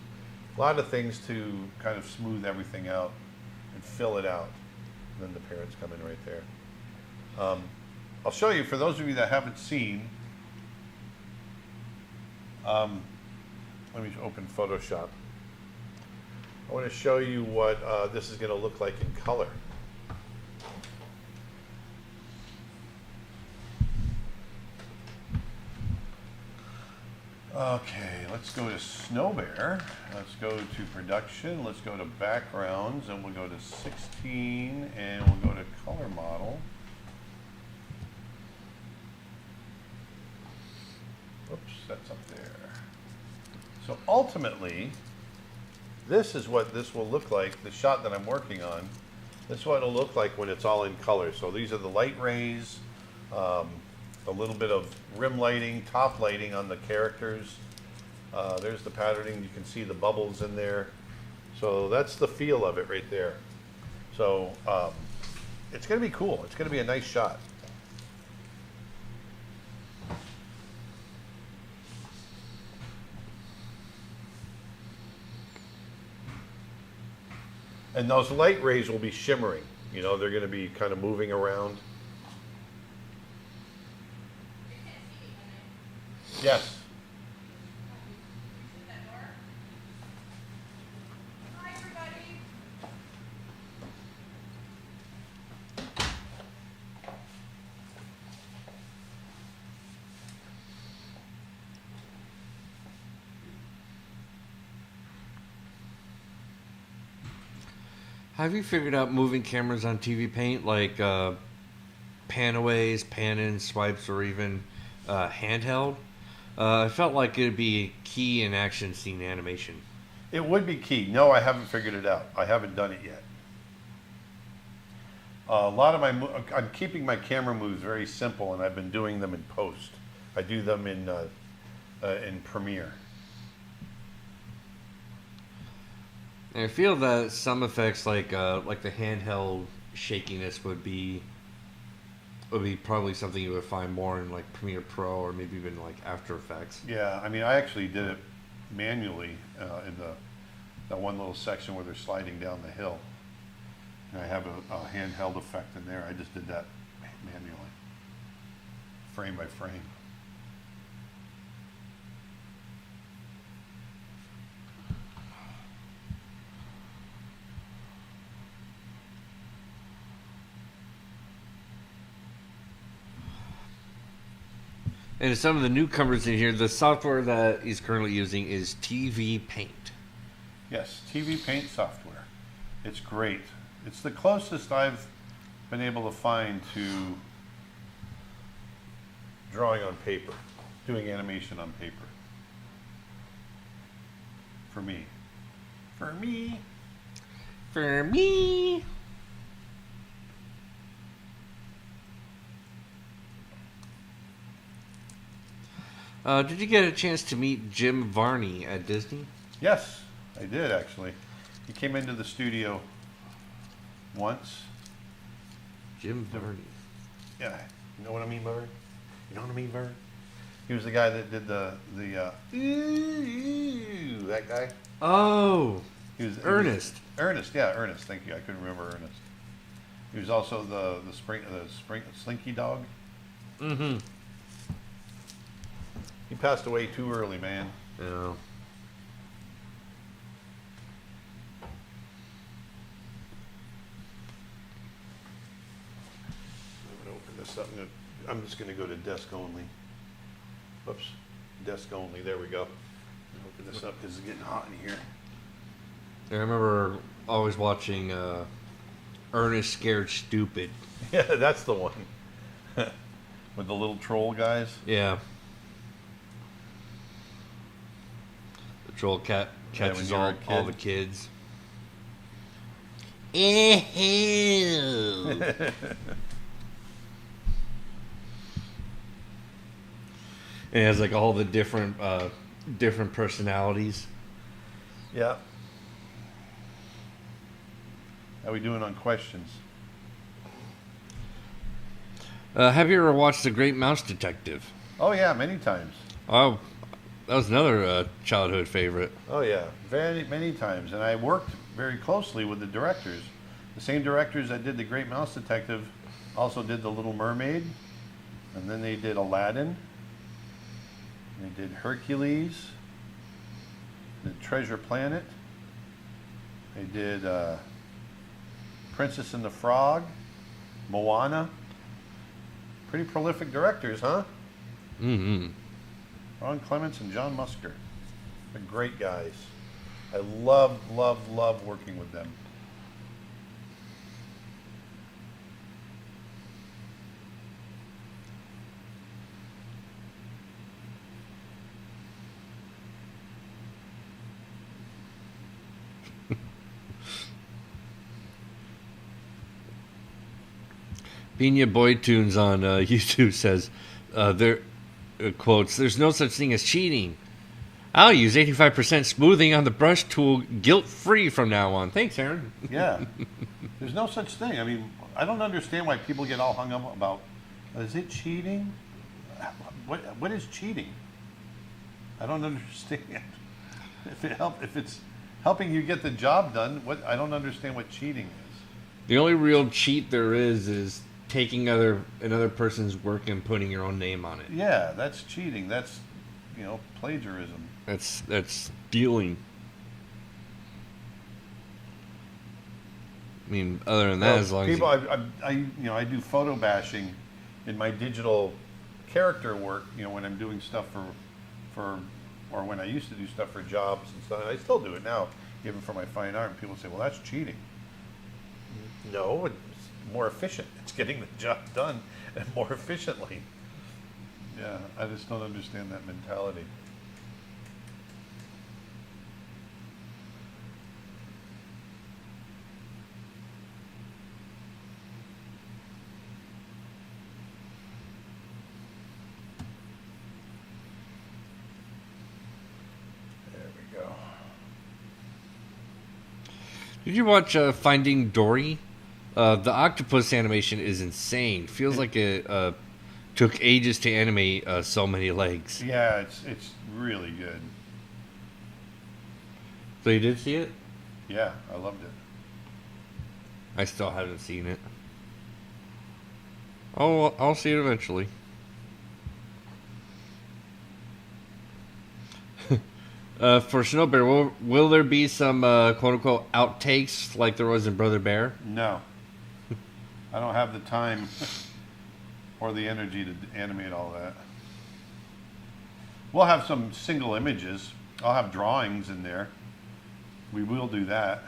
[SPEAKER 1] a lot of things to kind of smooth everything out and fill it out. And then the parents come in right there. I'll show you, for those of you that haven't seen, let me open Photoshop. I want to show you what this is going to look like in color. Okay, let's go to Snow Bear. Let's go to production. Let's go to backgrounds, and we'll go to 16, and we'll go to color model. Oops, that's up there. So ultimately, this is what this will look like, the shot that I'm working on. This is what it'll look like when it's all in color. So these are the light rays, a little bit of rim lighting, top lighting on the characters. There's the patterning. You can see the bubbles in there. So that's the feel of it right there. So it's going to be cool. It's going to be a nice shot. And those light rays will be shimmering. They're going to be kind of moving around. Yes.
[SPEAKER 4] Hi, everybody.
[SPEAKER 3] Have you figured out moving cameras on TV Paint, like pan-aways, pan-ins, swipes, or even handheld? I felt like it'd be key in action scene animation.
[SPEAKER 1] It would be key. No, I haven't figured it out. I haven't done it yet. A lot of I'm keeping my camera moves very simple, and I've been doing them in post. I do them in Premiere.
[SPEAKER 3] And I feel that some effects, like the handheld shakiness, would be probably something you would find more in like Premiere Pro or maybe even like After Effects.
[SPEAKER 1] Yeah, I mean, I actually did it manually in that one little section where they're sliding down the hill. And I have a handheld effect in there. I just did that manually, frame by frame.
[SPEAKER 3] And some of the newcomers in here, the software that he's currently using is TV Paint.
[SPEAKER 1] Yes, TV Paint software. It's great. It's the closest I've been able to find to drawing on paper, doing animation on paper. For me. For me.
[SPEAKER 3] For me. Did you get a chance to meet Jim Varney at Disney?
[SPEAKER 1] Yes, I did actually. He came into the studio once.
[SPEAKER 3] Jim Varney.
[SPEAKER 1] Yeah, you know what I mean, Bird? You know what I mean, Bird? He was the guy that did the that guy.
[SPEAKER 3] Oh,
[SPEAKER 1] He was
[SPEAKER 3] Ernest.
[SPEAKER 1] Ernest, yeah, Ernest. Thank you. I couldn't remember Ernest. He was also the Slinky Dog.
[SPEAKER 3] Mm-hmm.
[SPEAKER 1] He passed away too early, man.
[SPEAKER 3] Yeah.
[SPEAKER 1] I'm gonna open this up. I'm just gonna go to desk only. Whoops, desk only. There we go. Open this up because it's getting hot in here.
[SPEAKER 3] I remember always watching Ernest Scared Stupid.
[SPEAKER 1] Yeah, that's the one. With the little troll guys.
[SPEAKER 3] Yeah. The troll cat
[SPEAKER 1] Yeah, when
[SPEAKER 3] catches
[SPEAKER 1] you were a
[SPEAKER 3] all
[SPEAKER 1] kid.
[SPEAKER 3] the kids. And it has like all the different personalities.
[SPEAKER 1] Yeah. How we doing on questions?
[SPEAKER 3] Have you ever watched The Great Mouse Detective?
[SPEAKER 1] Oh yeah, many times.
[SPEAKER 3] Oh, that was another childhood favorite.
[SPEAKER 1] Oh yeah, very many times. And I worked very closely with the directors. The same directors that did The Great Mouse Detective also did The Little Mermaid, and then they did Aladdin. They did Hercules. They did Treasure Planet. They did Princess and the Frog, Moana. Pretty prolific directors, huh?
[SPEAKER 3] Mm-hmm.
[SPEAKER 1] Ron Clements and John Musker. They're great guys. I love working with them.
[SPEAKER 3] Pina Boy Tunes on YouTube says, there quotes, "There's no such thing as cheating. I'll use 85% smoothing on the brush tool guilt-free from now on." Thanks, Aaron.
[SPEAKER 1] Yeah. There's no such thing. I mean, I don't understand why people get all hung up about, is it cheating? What is cheating? I don't understand. If it's helping you get the job done, I don't understand what cheating is.
[SPEAKER 3] The only real cheat there is taking another person's work and putting your own name on it.
[SPEAKER 1] Yeah, that's cheating. That's, plagiarism.
[SPEAKER 3] That's stealing. I mean, other than that, as long
[SPEAKER 1] people,
[SPEAKER 3] as
[SPEAKER 1] I do photo bashing in my digital character work. When I'm doing stuff or when I used to do stuff for jobs and stuff. I still do it now, even for my fine art. And people say, "Well, that's cheating." No, it's more efficient. It's getting the job done and more efficiently. Yeah, I just don't understand that mentality. There we go.
[SPEAKER 3] Did you watch Finding Dory? The octopus animation is insane. Feels like it took ages to animate so many legs.
[SPEAKER 1] Yeah, it's really good.
[SPEAKER 3] So you did see it?
[SPEAKER 1] Yeah, I loved it.
[SPEAKER 3] I still haven't seen it. Oh, I'll see it eventually. For Snow Bear, will there be some quote-unquote outtakes like there was in Brother Bear?
[SPEAKER 1] No. I don't have the time or the energy to animate all that. We'll have some single images. I'll have drawings in there. We will do that.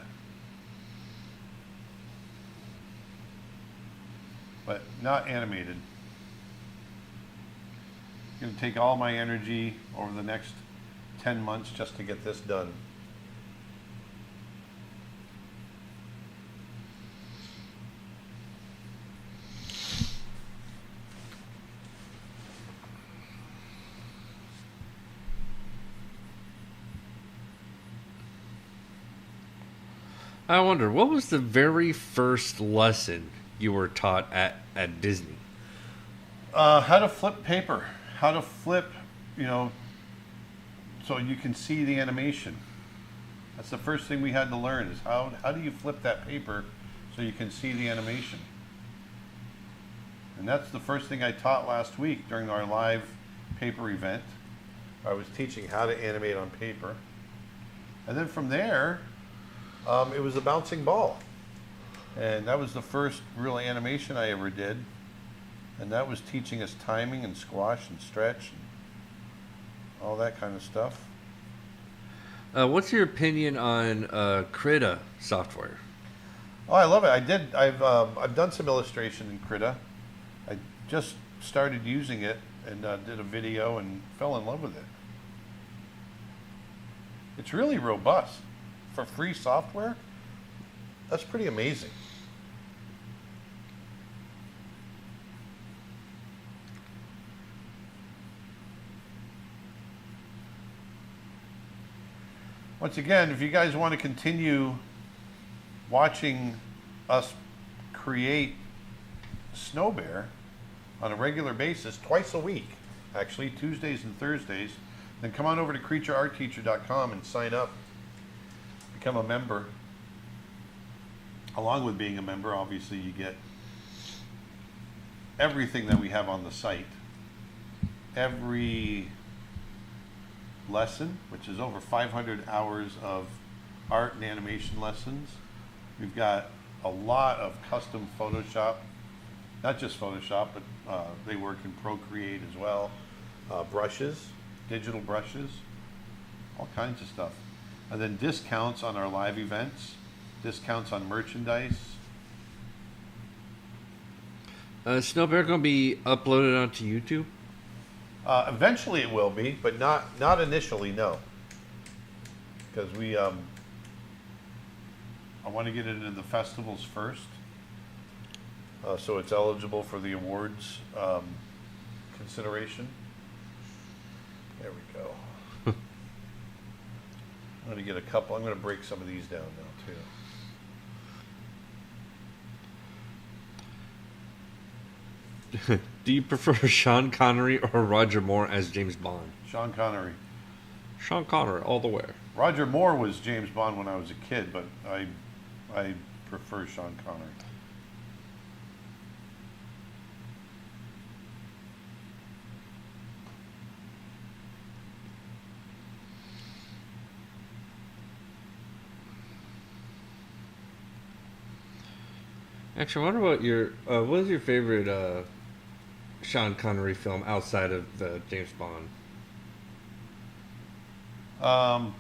[SPEAKER 1] But not animated. It's going to take all my energy over the next 10 months just to get this done.
[SPEAKER 3] I wonder, what was the very first lesson you were taught at Disney?
[SPEAKER 1] How to flip paper. How to flip, so you can see the animation. That's the first thing we had to learn is how do you flip that paper so you can see the animation. And that's the first thing I taught last week during our live paper event. I was teaching how to animate on paper. And then from there, it was a bouncing ball. And that was the first real animation I ever did. And that was teaching us timing and squash and stretch and all that kind of stuff.
[SPEAKER 3] What's your opinion on Krita software?
[SPEAKER 1] Oh, I love it. I've done some illustration in Krita. I just started using it and did a video and fell in love with it. It's really robust. For free software, that's pretty amazing. Once again, if you guys want to continue watching us create Snow Bear, on a regular basis, twice a week, actually, Tuesdays and Thursdays. Then come on over to creatureartteacher.com and sign up. Become a member. Along with being a member, obviously, you get everything that we have on the site. Every lesson, which is over 500 hours of art and animation lessons. We've got a lot of custom Photoshop, not just Photoshop, but they work in Procreate as well. Brushes, digital brushes, all kinds of stuff. And then discounts on our live events, discounts on merchandise.
[SPEAKER 3] Snow Bear going to be uploaded onto YouTube?
[SPEAKER 1] Eventually it will be, but not initially, no. Because I want to get it into the festivals first, so it's eligible for the awards consideration. There we go. I'm going to get a couple. I'm going to break some of these down now too.
[SPEAKER 3] Do you prefer Sean Connery or Roger Moore as James Bond?
[SPEAKER 1] Sean Connery.
[SPEAKER 3] Sean Connery, all the way.
[SPEAKER 1] Roger Moore was James Bond when I was a kid, but I prefer Sean Connery.
[SPEAKER 3] Actually, what about what is your favorite Sean Connery film outside of the James Bond? So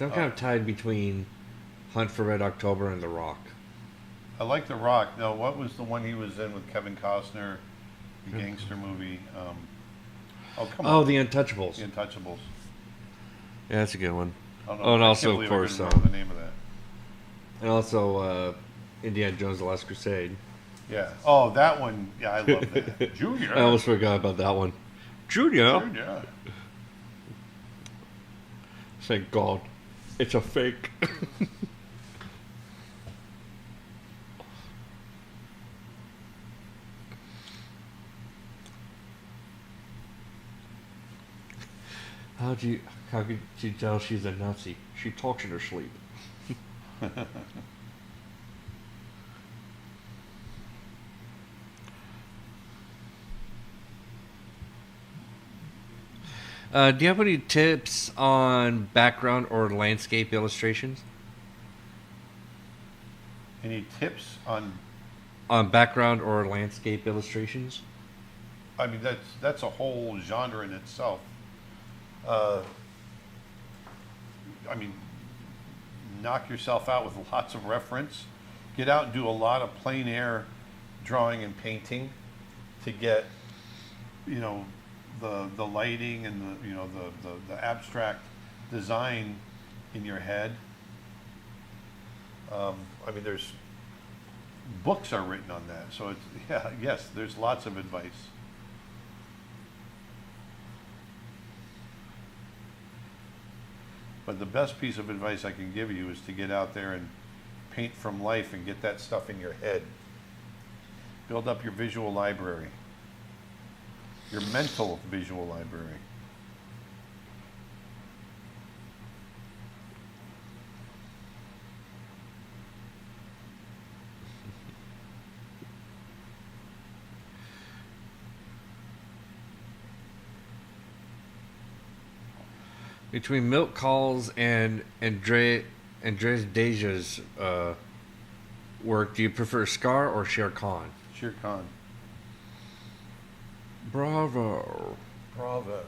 [SPEAKER 3] I'm kind of tied between Hunt for Red October and The Rock.
[SPEAKER 1] I like The Rock. No, what was the one he was in with Kevin Costner, the gangster movie? Come on.
[SPEAKER 3] Oh, The Untouchables.
[SPEAKER 1] The Untouchables.
[SPEAKER 3] Yeah, that's a good one.
[SPEAKER 1] I don't know.
[SPEAKER 3] Oh, and
[SPEAKER 1] I
[SPEAKER 3] also,
[SPEAKER 1] can't
[SPEAKER 3] of
[SPEAKER 1] believe I
[SPEAKER 3] course,
[SPEAKER 1] couldn't remember the name of that.
[SPEAKER 3] And also Indiana Jones: The Last Crusade.
[SPEAKER 1] Yeah. Oh, that one. Yeah, I love that. Junior.
[SPEAKER 3] I almost forgot about that one. Junior.
[SPEAKER 1] Junior.
[SPEAKER 3] Thank God, it's a fake. How could you tell she's a Nazi? She talks in her sleep. Do you have any tips on background or landscape illustrations?
[SPEAKER 1] Any tips on?
[SPEAKER 3] On background or landscape illustrations?
[SPEAKER 1] I mean, that's a whole genre in itself. I mean, knock yourself out with lots of reference. Get out and do a lot of plein air drawing and painting to get, the lighting and the abstract design in your head. I mean, there's books are written on that, so yes, there's lots of advice. But the best piece of advice I can give you is to get out there and paint from life and get that stuff in your head. Build up your visual library, your mental visual library.
[SPEAKER 3] Between Milk Calls and Andres Deja's work, do you prefer Scar or Shere Khan?
[SPEAKER 1] Shere Khan.
[SPEAKER 3] Bravo.
[SPEAKER 1] Bravo.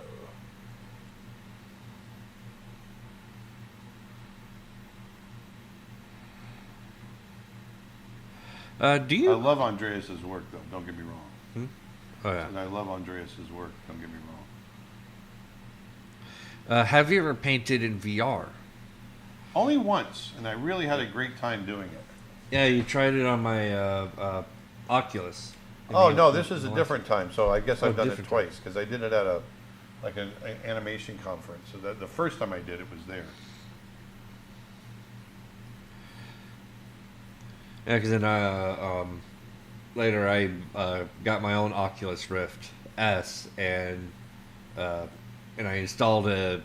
[SPEAKER 3] Do you?
[SPEAKER 1] I love Andreas's work, though. Don't get me wrong.
[SPEAKER 3] Oh yeah.
[SPEAKER 1] And I love Andreas's work. Don't get me wrong.
[SPEAKER 3] Have you ever painted in VR?
[SPEAKER 1] Only once, and I really had a great time doing it.
[SPEAKER 3] Yeah, you tried it on my Oculus.
[SPEAKER 1] Oh no, this is a different time. So I guess I've done it
[SPEAKER 3] different
[SPEAKER 1] twice because I did it at an animation conference. So the first time I did it was there.
[SPEAKER 3] Yeah, because then later, I got my own Oculus Rift S, and I installed a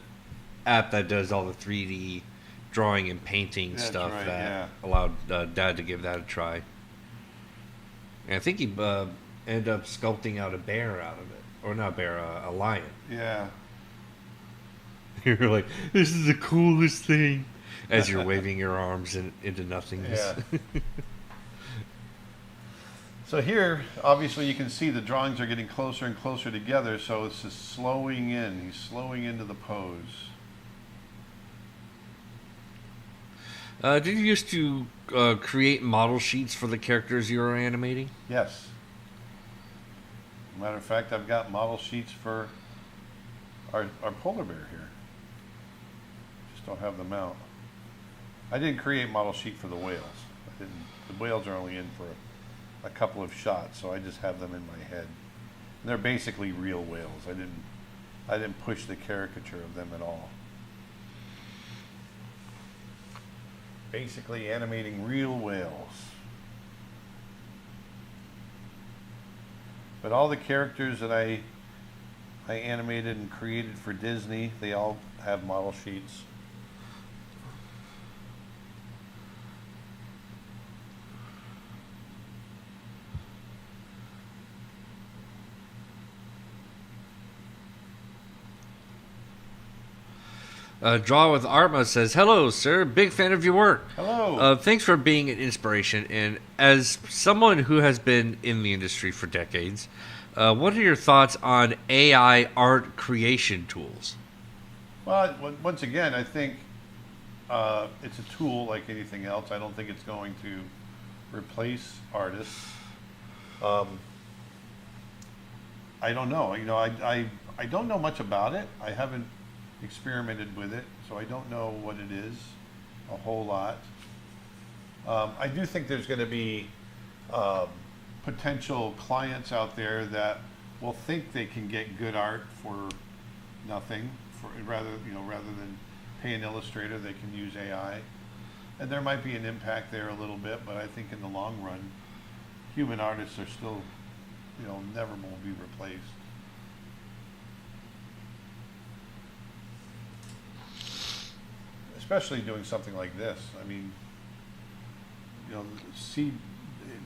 [SPEAKER 3] app that does all the 3D drawing and painting
[SPEAKER 1] That's
[SPEAKER 3] stuff
[SPEAKER 1] right,
[SPEAKER 3] that
[SPEAKER 1] yeah.
[SPEAKER 3] allowed Dad to give that a try. And I think he ended up sculpting out a bear out of it, or not a bear, a lion.
[SPEAKER 1] Yeah.
[SPEAKER 3] You're like, this is the coolest thing, as you're waving your arms into nothingness.
[SPEAKER 1] Yeah. So here, obviously, you can see the drawings are getting closer and closer together, so it's just slowing in. He's slowing into the pose.
[SPEAKER 3] Did you used to create model sheets for the characters you were animating?
[SPEAKER 1] Yes. Matter of fact, I've got model sheets for our polar bear here. Just don't have them out. I didn't create model sheet for the whales. I didn't. The whales are only in for a couple of shots, so I just have them in my head. And they're basically real whales. I didn't push the caricature of them at all. Basically animating real whales. But all the characters that I animated and created for Disney, they all have model sheets.
[SPEAKER 3] Draw with Artma says, "Hello, sir. Big fan of your work.
[SPEAKER 1] Hello.
[SPEAKER 3] Thanks for being an inspiration. And as someone who has been in the industry for decades, what are your thoughts on AI art creation tools?"
[SPEAKER 1] Well, once again, I think it's a tool like anything else. I don't think it's going to replace artists. I don't know. You know, I don't know much about it. I haven't experimented with it, so I don't know what it is a whole lot. I do think there's going to be potential clients out there that will think they can get good art for nothing, rather than pay an illustrator, they can use AI, and there might be an impact there a little bit. But I think in the long run, human artists are still, never will be replaced. Especially doing something like this. I mean,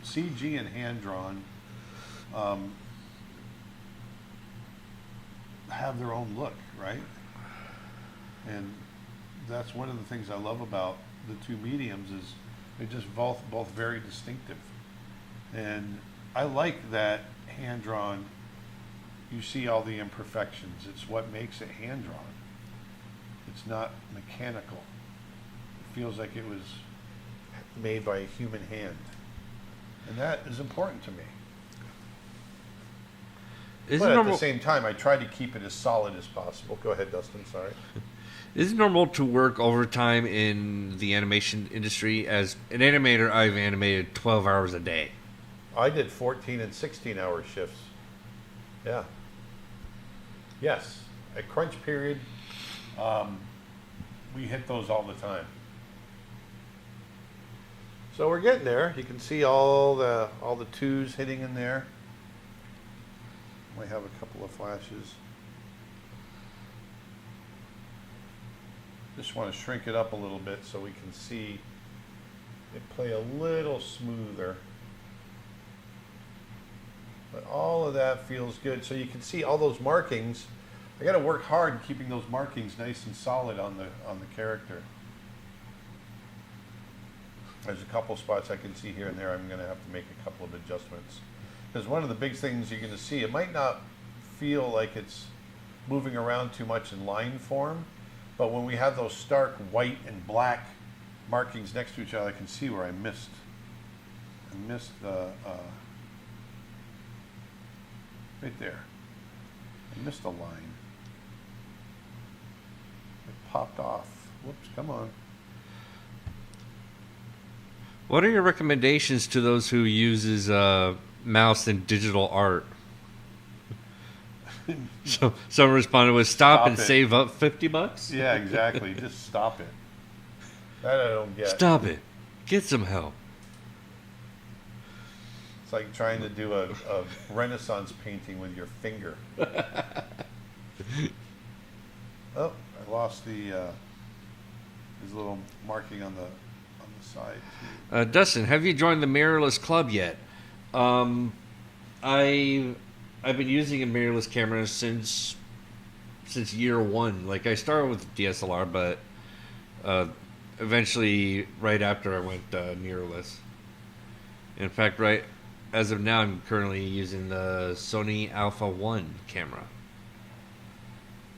[SPEAKER 1] CG and hand-drawn have their own look, right? And that's one of the things I love about the two mediums is they're just both very distinctive. And I like that hand-drawn, you see all the imperfections. It's what makes it hand-drawn. It's not mechanical. It feels like it was made by a human hand. And that is important to me. But at the same time, I try to keep it as solid as possible. Go ahead, Dustin, sorry.
[SPEAKER 3] Is it normal to work overtime in the animation industry? As an animator, I've animated 12 hours a day.
[SPEAKER 1] I did 14 and 16-hour shifts. Yeah. Yes. At crunch period, we hit those all the time. So we're getting there. You can see all the twos hitting in there. Might have a couple of flashes. Just want to shrink it up a little bit so we can see it play a little smoother. But all of that feels good. So you can see all those markings. I got to work hard keeping those markings nice and solid on the character. There's a couple spots I can see here and there. I'm going to have to make a couple of adjustments. Because one of the big things you're going to see, it might not feel like it's moving around too much in line form, but when we have those stark white and black markings next to each other, I can see where I missed the, right there. I missed a line. It popped off. Whoops, come on.
[SPEAKER 3] What are your recommendations to those who uses mouse in digital art? So someone responded with stop and
[SPEAKER 1] it.
[SPEAKER 3] save up $50.
[SPEAKER 1] Yeah, exactly. Just stop it. That I don't get.
[SPEAKER 3] Stop it. Get some help.
[SPEAKER 1] It's like trying to do a Renaissance painting with your finger. Oh, I lost the his little marking on the side too.
[SPEAKER 3] Dustin, have you joined the mirrorless club yet? I've been using a mirrorless camera since year one. Like I started with DSLR, but eventually, right after I went mirrorless. In fact, right as of now, I'm currently using the Sony Alpha 1 camera.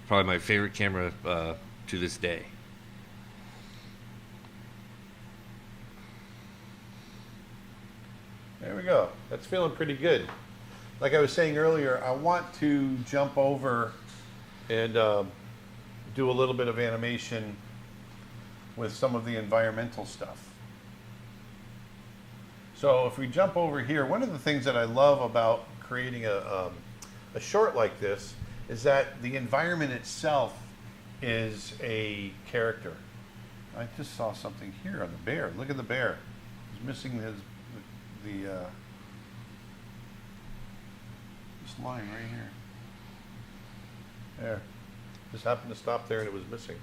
[SPEAKER 3] Probably my favorite camera to this day.
[SPEAKER 1] There we go. That's feeling pretty good. Like I was saying earlier, I want to jump over and do a little bit of animation with some of the environmental stuff. So if we jump over here, one of the things that I love about creating a short like this is that the environment itself is a character. I just saw something here on the bear. Look at the bear. He's missing this line right here. There. Just happened to stop there and it was missing.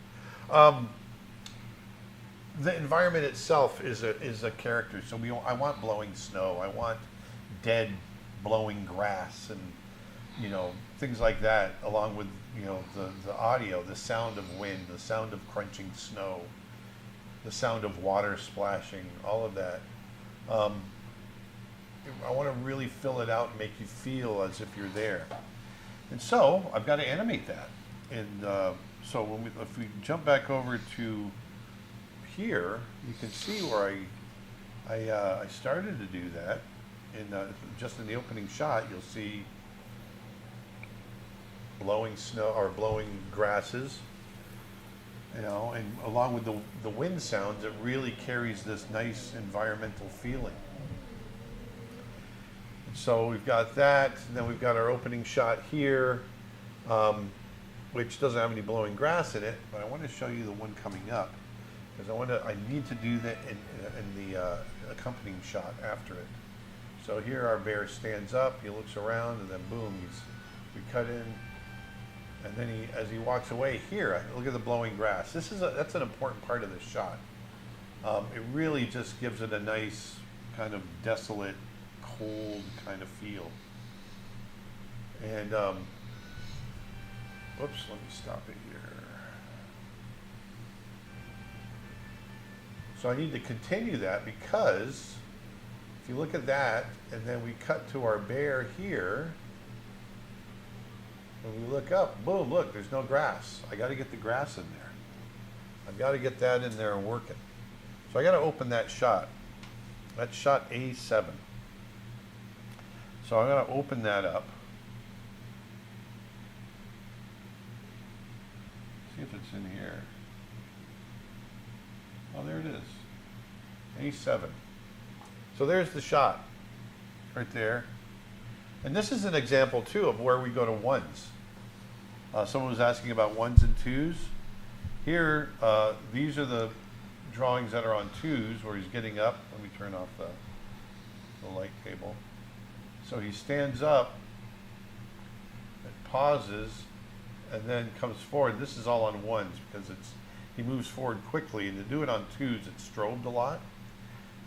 [SPEAKER 1] The environment itself is a character. So I want blowing snow. I want dead blowing grass and things like that, along with the audio, the sound of wind, the sound of crunching snow, the sound of water splashing, all of that. I want to really fill it out and make you feel as if you're there. And so I've got to animate that. And so if we jump back over to here, you can see where I started to do that. And just in the opening shot, you'll see blowing snow or blowing grasses, and along with the wind sounds, it really carries this nice environmental feeling. So we've got that, and then we've got our opening shot here, which doesn't have any blowing grass in it, but I want to show you the one coming up, because I need to do that in the accompanying shot after it. So here our bear stands up, he looks around, and then boom, we cut in, and then as he walks away here, look at the blowing grass. That's an important part of this shot. It really just gives it a nice kind of desolate, cold kind of feel. And whoops, let me stop it here. So I need to continue that, because if you look at that and then we cut to our bear here, when we look up, boom, look, there's no grass. I got to get the grass in there. I've got to get that in there and working. So I got to open that shot. That's shot A7. So I'm going to open that up. See if it's in here. Oh, there it is. A7. So there's the shot right there. And this is an example too of where we go to ones. Someone was asking about ones and twos. Here, these are the drawings that are on twos where he's getting up. Let me turn off the light table. So he stands up, it pauses, and then comes forward. This is all on ones because he moves forward quickly, and to do it on twos, it's strobed a lot.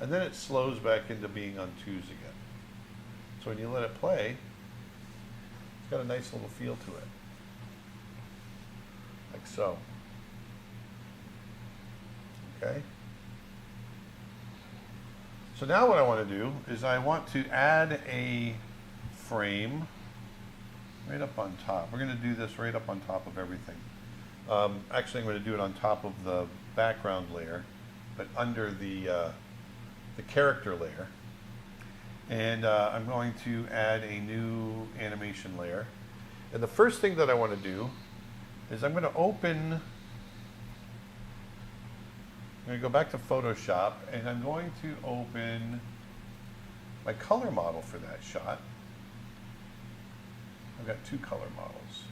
[SPEAKER 1] And then it slows back into being on twos again. So when you let it play, it's got a nice little feel to it. Like so. Okay? So now what I want to do is I want to add a frame right up on top. We're going to do this right up on top of everything. Actually, I'm going to do it on top of the background layer, but under the character layer. And I'm going to add a new animation layer. And the first thing that I want to do is I'm going to go back to Photoshop, and I'm going to open my color model for that shot. I've got two color models.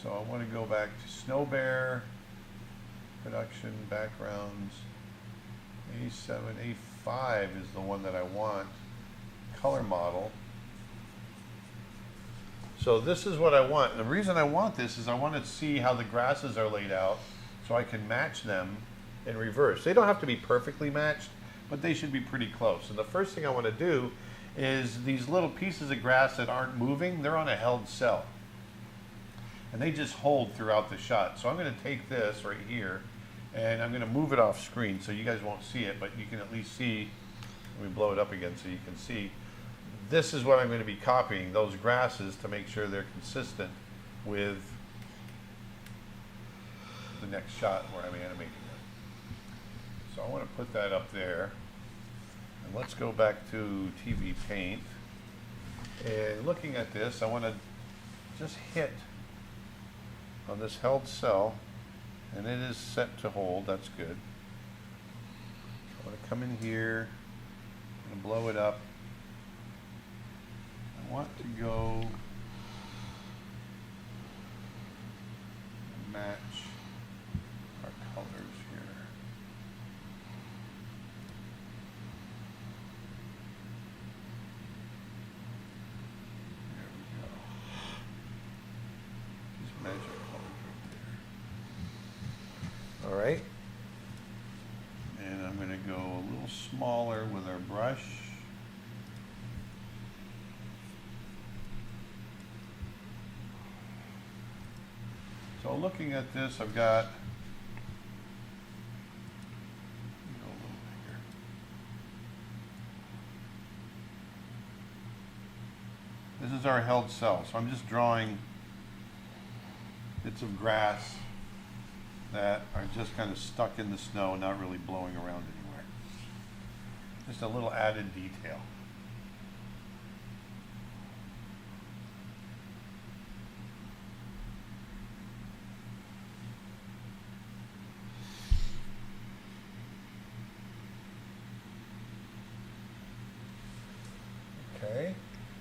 [SPEAKER 1] So I want to go back to Snow Bear, Production, Backgrounds, A7, A5 is the one that I want. color model. So this is what I want. The reason I want this is I want to see how the grasses are laid out so I can match them in reverse. They don't have to be perfectly matched, but they should be pretty close. And the first thing I want to do is these little pieces of grass that aren't moving, they're on a held cell. And they just hold throughout the shot. So I'm going to take this right here and I'm going to move it off screen so you guys won't see it, but you can at least see, let me blow it up again so you can see. This is what I'm going to be copying, those grasses, to make sure they're consistent with the next shot where I'm animating it. So I want to put that up there. And let's go back to TV Paint. And looking at this, I want to just hit on this held cell, and it is set to hold. That's good. I want to come in here and blow it up. I want to go and match our colors here. There we go. Just match our colors right there. All right. And I'm going to go a little smaller with our brush. So looking at this, I've got, go a little bigger. This is our held cell, so I'm just drawing bits of grass that are just kind of stuck in the snow, not really blowing around anywhere. Just a little added detail. Okay.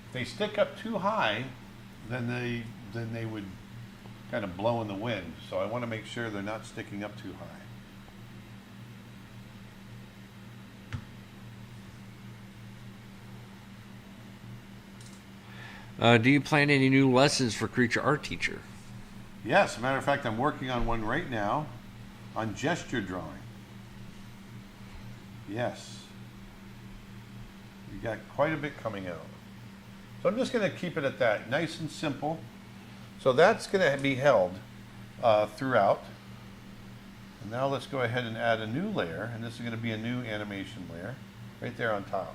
[SPEAKER 1] If they stick up too high, then they would kind of blow in the wind. So I want to make sure they're not sticking up too high.
[SPEAKER 3] Do you plan any new lessons for Creature Art Teacher?
[SPEAKER 1] Yes, as a matter of fact, I'm working on one right now on gesture drawing. Yes. We got quite a bit coming out. So I'm just going to keep it at that, nice and simple. So that's going to be held throughout. And now let's go ahead and add a new layer, and this is going to be a new animation layer right there on top.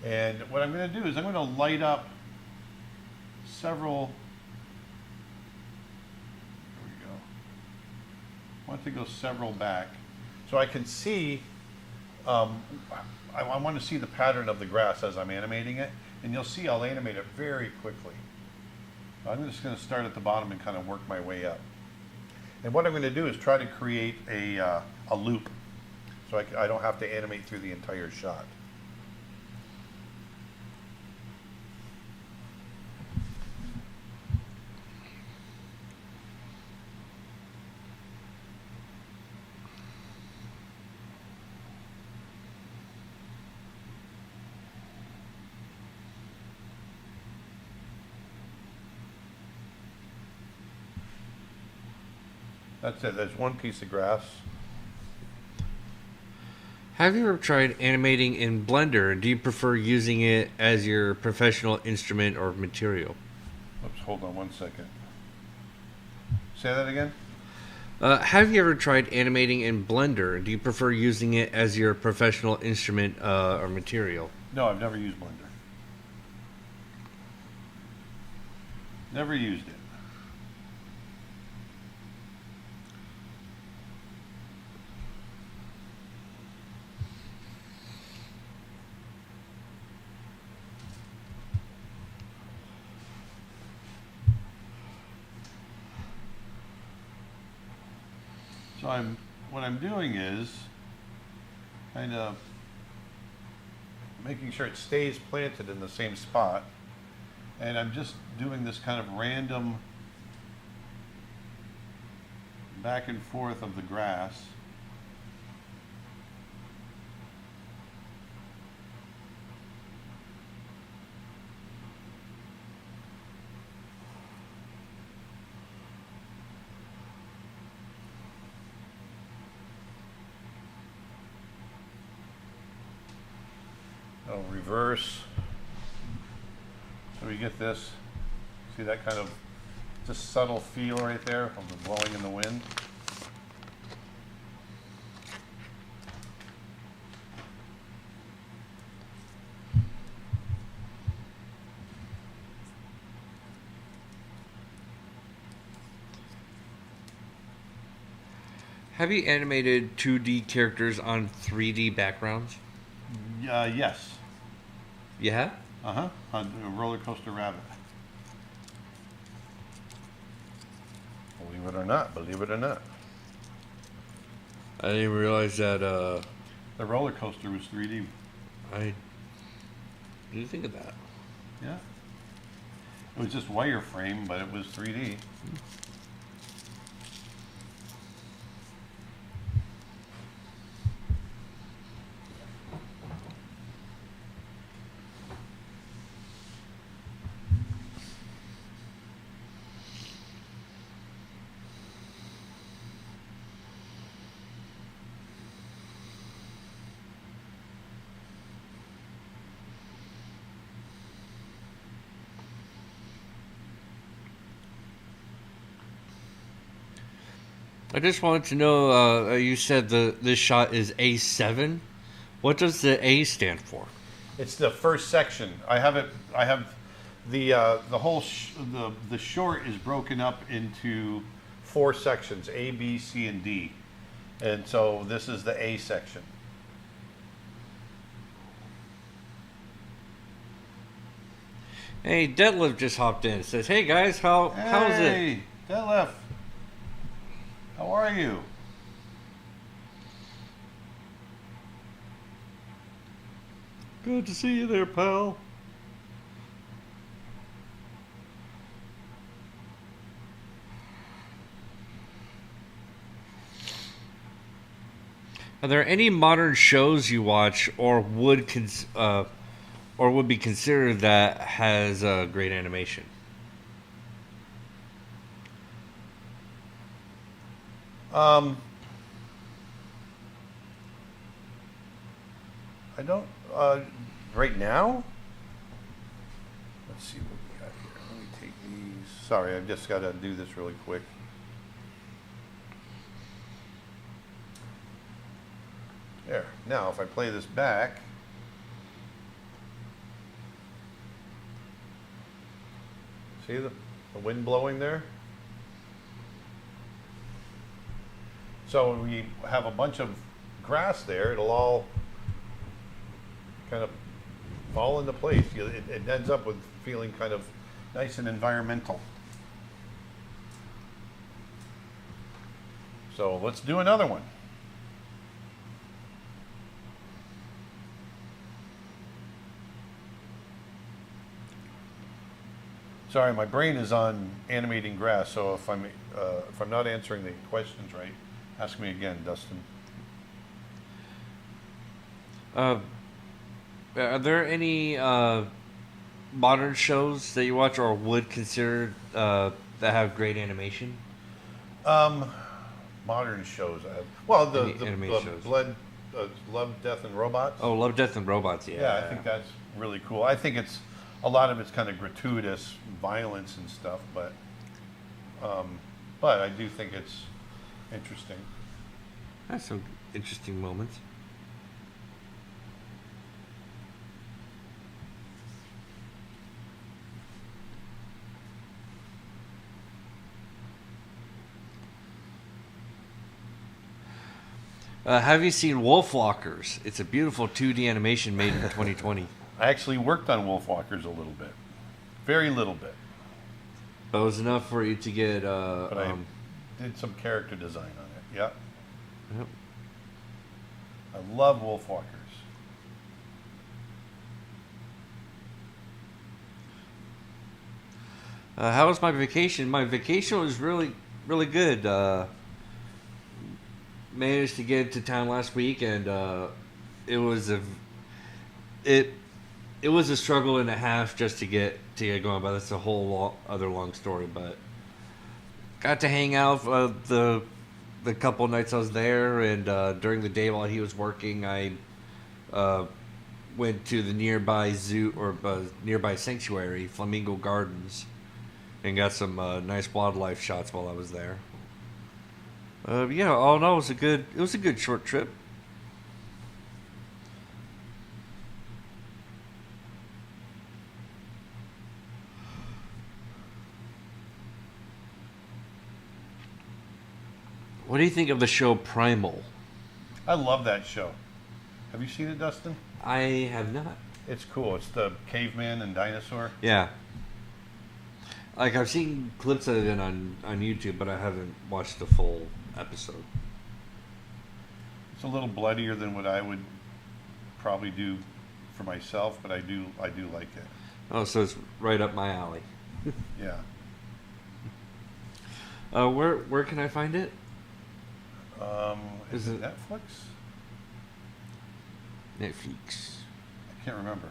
[SPEAKER 1] And what I'm going to do is I'm going to light up several. There we go. I want to go several back so I can see. I want to see the pattern of the grass as I'm animating it, and you'll see I'll animate it very quickly. I'm just going to start at the bottom and kind of work my way up. And what I'm going to do is try to create a loop so I don't have to animate through the entire shot. That's it. There's one piece of grass.
[SPEAKER 3] Have you ever tried animating in Blender? Do you prefer using it as your professional instrument or material?
[SPEAKER 1] Oops, hold on one second. Say that again?
[SPEAKER 3] Have you ever tried animating in Blender? Do you prefer using it as your professional instrument or material?
[SPEAKER 1] No, I've never used Blender. Never used it. So what I'm doing is kind of making sure it stays planted in the same spot, and I'm just doing this kind of random back and forth of the grass. So reverse. So we get this. See that kind of just subtle feel right there of the blowing in the wind.
[SPEAKER 3] Have you animated 2D characters on 3D backgrounds?
[SPEAKER 1] Yes.
[SPEAKER 3] You have?
[SPEAKER 1] On a Roller Coaster Rabbit. Believe it or not, believe it or not.
[SPEAKER 3] I didn't realize that.
[SPEAKER 1] The roller coaster was 3D.
[SPEAKER 3] I didn't think of that.
[SPEAKER 1] Yeah. It was just wireframe, but it was 3D.
[SPEAKER 3] I just wanted to know. You said this shot is A7. What does the A stand for?
[SPEAKER 1] It's the first section. I have it. I have the whole the short is broken up into 4 sections: A, B, C, and D. And so this is the A section.
[SPEAKER 3] Hey, Detlef just hopped in. Says, "Hey guys, how's it?"
[SPEAKER 1] Hey, Detlef, how are you?
[SPEAKER 2] Good to see you there, pal.
[SPEAKER 3] Are there any modern shows you watch or would be considered that has great animation?
[SPEAKER 1] I don't. Right now. Let's see what we got here. Let me take these. Sorry, I've just got to do this really quick. There. Now, if I play this back. See the wind blowing there? So when we have a bunch of grass there, it'll all kind of fall into place. It ends up with feeling kind of nice and environmental. So let's do another one. Sorry, my brain is on animating grass, so if I'm not answering the questions right, ask me again, Dustin.
[SPEAKER 3] Are there any modern shows that you watch or would consider that have great animation?
[SPEAKER 1] Modern shows. Well, the
[SPEAKER 3] animated shows?
[SPEAKER 1] Blood, Love, Death, and Robots.
[SPEAKER 3] Oh, Love, Death, and Robots. Yeah.
[SPEAKER 1] Yeah, I think that's really cool. I think a lot of it's kind of gratuitous violence and stuff, but I do think it's interesting.
[SPEAKER 3] That's some interesting moments. Have you seen Wolfwalkers? It's a beautiful 2D animation made in 2020.
[SPEAKER 1] I actually worked on Wolfwalkers a little bit, very little bit,
[SPEAKER 3] But it was enough for you to get.
[SPEAKER 1] but I did some character design on it. Yeah,
[SPEAKER 3] Yep.
[SPEAKER 1] I love Wolfwalkers.
[SPEAKER 3] How was my vacation? My vacation was really, really good. Managed to get to town last week, and it was it was a struggle and a half just to get going. But that's a whole other long story. But got to hang out the couple nights I was there, and during the day while he was working, I went to the nearby zoo or nearby sanctuary, Flamingo Gardens, and got some nice wildlife shots while I was there. Yeah, all in all, it was a good short trip. What do you think of the show Primal?
[SPEAKER 1] I love that show. Have you seen it, Dustin?
[SPEAKER 3] I have not.
[SPEAKER 1] It's cool. It's the caveman and dinosaur.
[SPEAKER 3] Yeah. Like, I've seen clips of it on YouTube, but I haven't watched the full episode.
[SPEAKER 1] It's a little bloodier than what I would probably do for myself, but I do like it.
[SPEAKER 3] Oh, so it's right up my alley.
[SPEAKER 1] Yeah.
[SPEAKER 3] Where can I find it?
[SPEAKER 1] Is it Netflix?
[SPEAKER 3] Netflix.
[SPEAKER 1] I can't remember.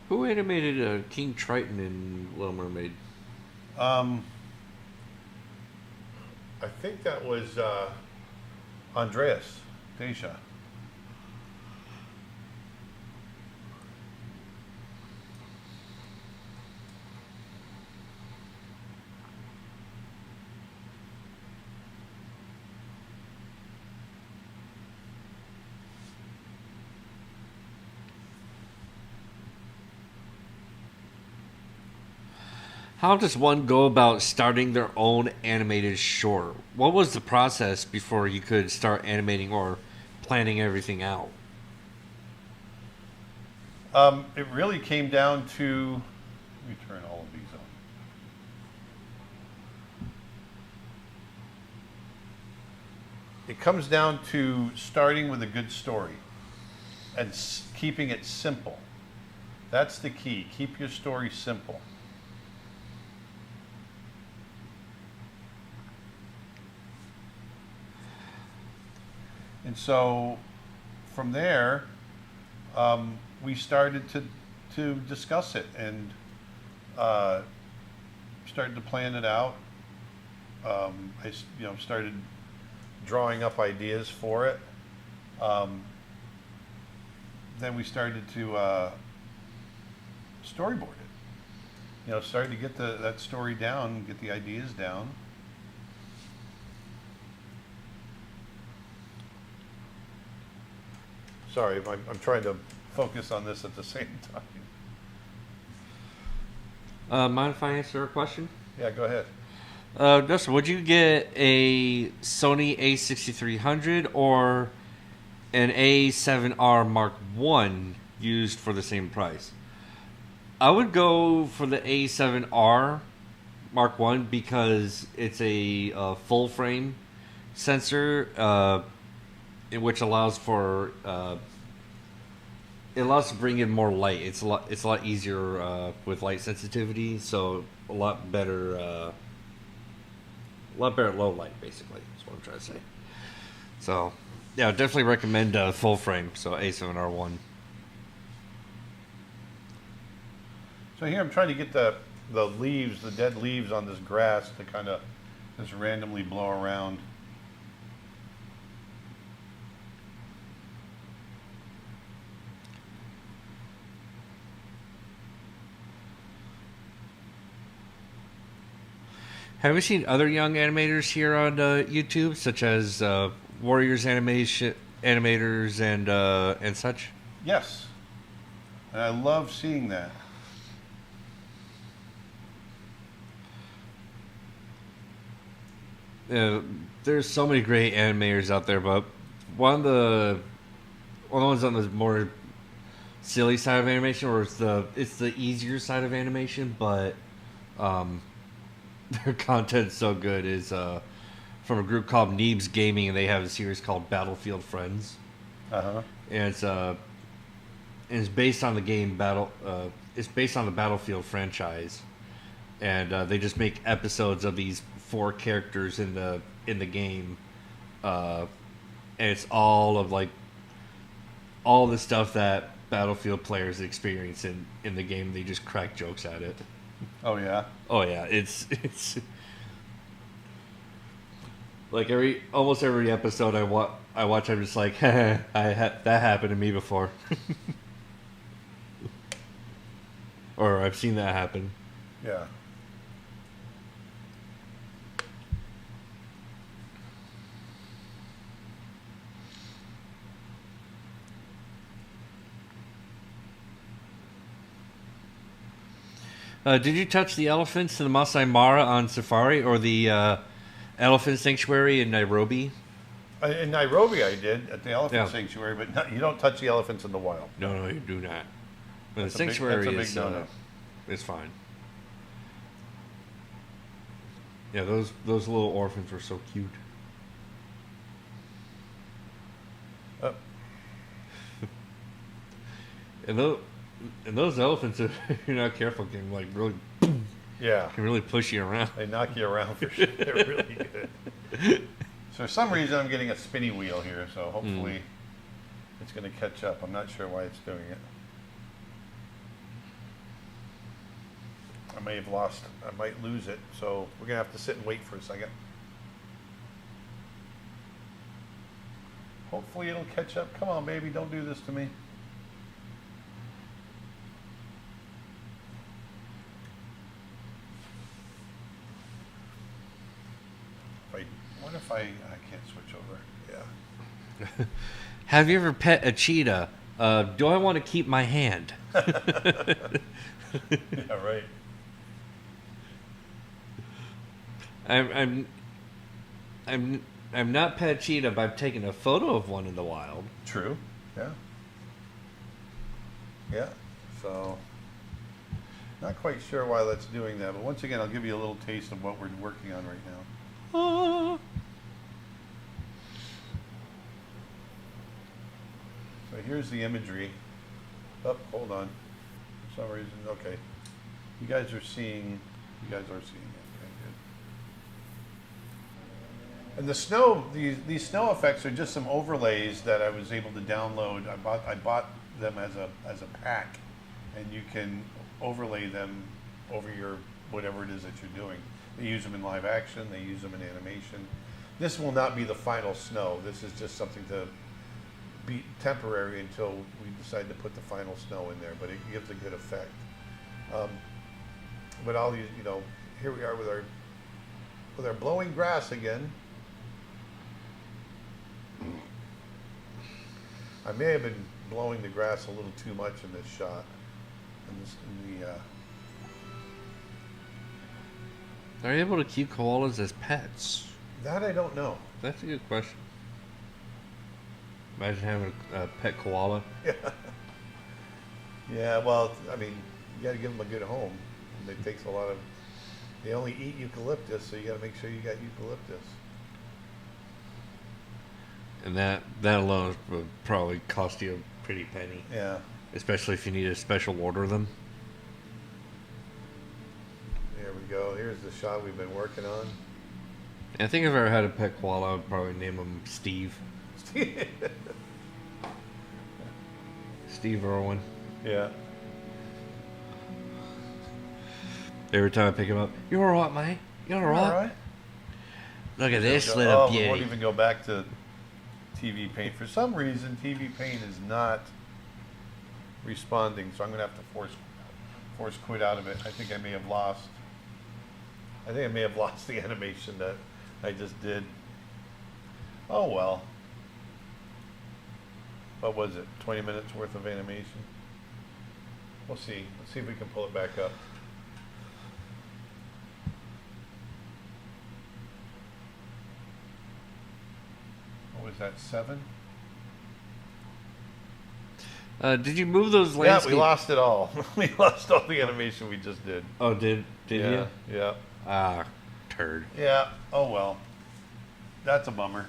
[SPEAKER 3] Who animated King Triton in Little Mermaid?
[SPEAKER 1] I think that was Andreas Deja.
[SPEAKER 3] How does one go about starting their own animated short? What was the process before you could start animating or planning everything out?
[SPEAKER 1] It really came down to, let me turn all of these on. It comes down to starting with a good story and keeping it simple. That's the key. Keep your story simple. And so from there, we started to discuss it and started to plan it out. Started drawing up ideas for it. Then we started to storyboard it. Started to get that story down, get the ideas down. Sorry, I'm trying to focus on this at the same time.
[SPEAKER 3] Mind if I answer a question?
[SPEAKER 1] Yeah, go ahead.
[SPEAKER 3] Dustin, would you get a Sony A6300 or an A7R Mark I used for the same price? I would go for the A7R Mark I because it's a full frame sensor, which allows for it allows to bring in more light. It's a lot easier with light sensitivity, so a lot better at low light. Basically, is what I'm trying to say. So, yeah, definitely recommend full frame. So A7R1.
[SPEAKER 1] So here I'm trying to get the leaves, the dead leaves on this grass to kind of just randomly blow around.
[SPEAKER 3] Have you seen other young animators here on YouTube, such as Warriors animators and such?
[SPEAKER 1] Yes, and I love seeing that.
[SPEAKER 3] There's so many great animators out there, but one of the ones on the more silly side of animation, or it's the easier side of animation, but their content's so good, is from a group called Neebs Gaming, and they have a series called Battlefield Friends.
[SPEAKER 1] Uh-huh.
[SPEAKER 3] And it's based on the game it's based on the Battlefield franchise, and they just make episodes of these 4 characters in the game, and it's all of all the stuff that Battlefield players experience in the game. They just crack jokes at it.
[SPEAKER 1] Oh yeah.
[SPEAKER 3] Oh yeah, it's Like almost every episode I watch, I'm just like, that happened to me before, or I've seen that happen.
[SPEAKER 1] Yeah.
[SPEAKER 3] Did you touch the elephants in the Masai Mara on safari, or the elephant sanctuary in Nairobi?
[SPEAKER 1] In Nairobi, I did at the elephant
[SPEAKER 3] Yeah.
[SPEAKER 1] sanctuary, but you don't touch the elephants in the wild.
[SPEAKER 3] No, you do not. The
[SPEAKER 1] That's a big-
[SPEAKER 3] sanctuary
[SPEAKER 1] that's a big
[SPEAKER 3] is
[SPEAKER 1] no-no.
[SPEAKER 3] it's fine. Yeah, those little orphans were so cute.
[SPEAKER 1] Uh,
[SPEAKER 3] And those elephants, if you're not careful, can like really
[SPEAKER 1] yeah,
[SPEAKER 3] can really push you around.
[SPEAKER 1] they knock you around for sure. They're really good. So for some reason, I'm getting a spinny wheel here, so hopefully it's going to catch up. I'm not sure why it's doing it. I may have lost. I might lose it, so we're going to have to sit and wait for a second. Hopefully it'll catch up. Come on, baby, don't do this to me. What if I can't switch over? Yeah.
[SPEAKER 3] Have you ever pet a cheetah? Do I want to keep my hand?
[SPEAKER 1] Yeah, right.
[SPEAKER 3] I'm not pet a cheetah, but I've taken a photo of one in the wild.
[SPEAKER 1] True. Yeah. Yeah. So, not quite sure why that's doing that, but once again, I'll give you a little taste of what we're working on right now. So here's the imagery. Oh, hold on. For some reason, okay. You guys are seeing it. Okay, good. And the snow, these snow effects are just some overlays that I was able to download. I bought them as a pack, and you can overlay them over your whatever it is that you're doing. They use them in live action. They use them in animation. This will not be the final snow. This is just something to be temporary until we decide to put the final snow in there. But it gives a good effect. But I'll use, here we are with our blowing grass again. I may have been blowing the grass a little too much in this shot.
[SPEAKER 3] Are you able to keep koalas as pets?
[SPEAKER 1] That I don't know.
[SPEAKER 3] That's a good question. Imagine having a pet koala.
[SPEAKER 1] Yeah, well, I mean, you got to give them a good home. And it takes a lot of. They only eat eucalyptus, so you got to make sure you got eucalyptus.
[SPEAKER 3] And that alone would probably cost you a pretty penny.
[SPEAKER 1] Yeah.
[SPEAKER 3] Especially if you need to special order them.
[SPEAKER 1] There we go. Here's the shot we've been working on.
[SPEAKER 3] I think if I ever had a pet koala, I'd probably name him Steve. Steve Irwin.
[SPEAKER 1] Yeah.
[SPEAKER 3] Every time I pick him up, you alright, mate? You alright?
[SPEAKER 1] All right.
[SPEAKER 3] Look at this
[SPEAKER 1] We
[SPEAKER 3] little
[SPEAKER 1] won't
[SPEAKER 3] beauty.
[SPEAKER 1] even go back to TV Paint. For some reason, TV Paint is not responding, so I'm going to have to force quit out of it. I think I may have lost the animation that I just did. Oh well. What was it? 20 minutes worth of animation? We'll see. Let's see if we can pull it back up. What was that, 7?
[SPEAKER 3] Did you move those
[SPEAKER 1] Yeah,
[SPEAKER 3] landscapes?
[SPEAKER 1] we lost it all. We lost all the animation we just did.
[SPEAKER 3] Oh, did
[SPEAKER 1] Yeah,
[SPEAKER 3] you?
[SPEAKER 1] yeah.
[SPEAKER 3] Ah, turd.
[SPEAKER 1] Yeah. Oh well. That's a bummer.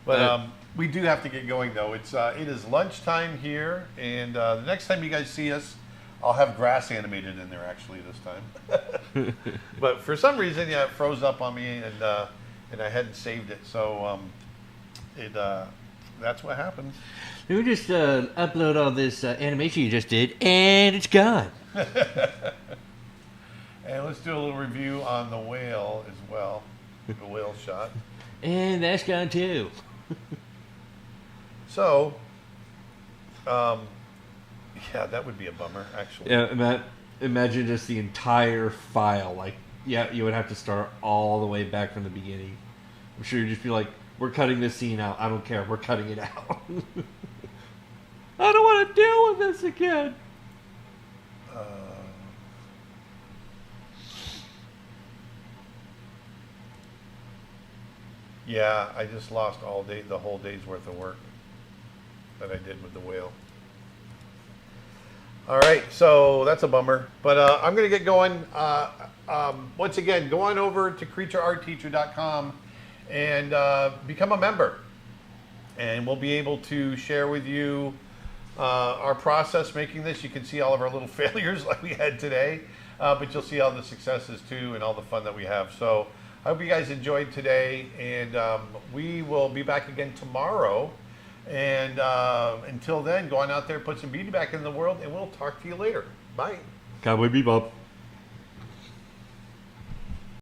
[SPEAKER 1] But we do have to get going though. It is lunchtime here, and the next time you guys see us, I'll have grass animated in there actually this time. But for some reason, yeah, it froze up on me, and I hadn't saved it, so that's what happens.
[SPEAKER 3] Let me just upload all this animation you just did, and it's gone.
[SPEAKER 1] And let's do a little review on the whale as well, the whale shot.
[SPEAKER 3] And that's gone too.
[SPEAKER 1] So, yeah, that would be a bummer, actually.
[SPEAKER 3] Yeah, imagine just the entire file. Like, yeah, you would have to start all the way back from the beginning. I'm sure you'd just be like, we're cutting this scene out. I don't care. We're cutting it out. I don't want to deal with this again.
[SPEAKER 1] Yeah, I just lost the whole day's worth of work that I did with the whale. All right, so that's a bummer, but I'm going to get going. Once again, go on over to creatureartteacher.com and become a member. And we'll be able to share with you our process making this. You can see all of our little failures like we had today, but you'll see all the successes too and all the fun that we have. So I hope you guys enjoyed today, and we will be back again tomorrow. And until then, go on out there, put some beauty back in the world, and we'll talk to you later. Bye.
[SPEAKER 2] Cowboy Bebop.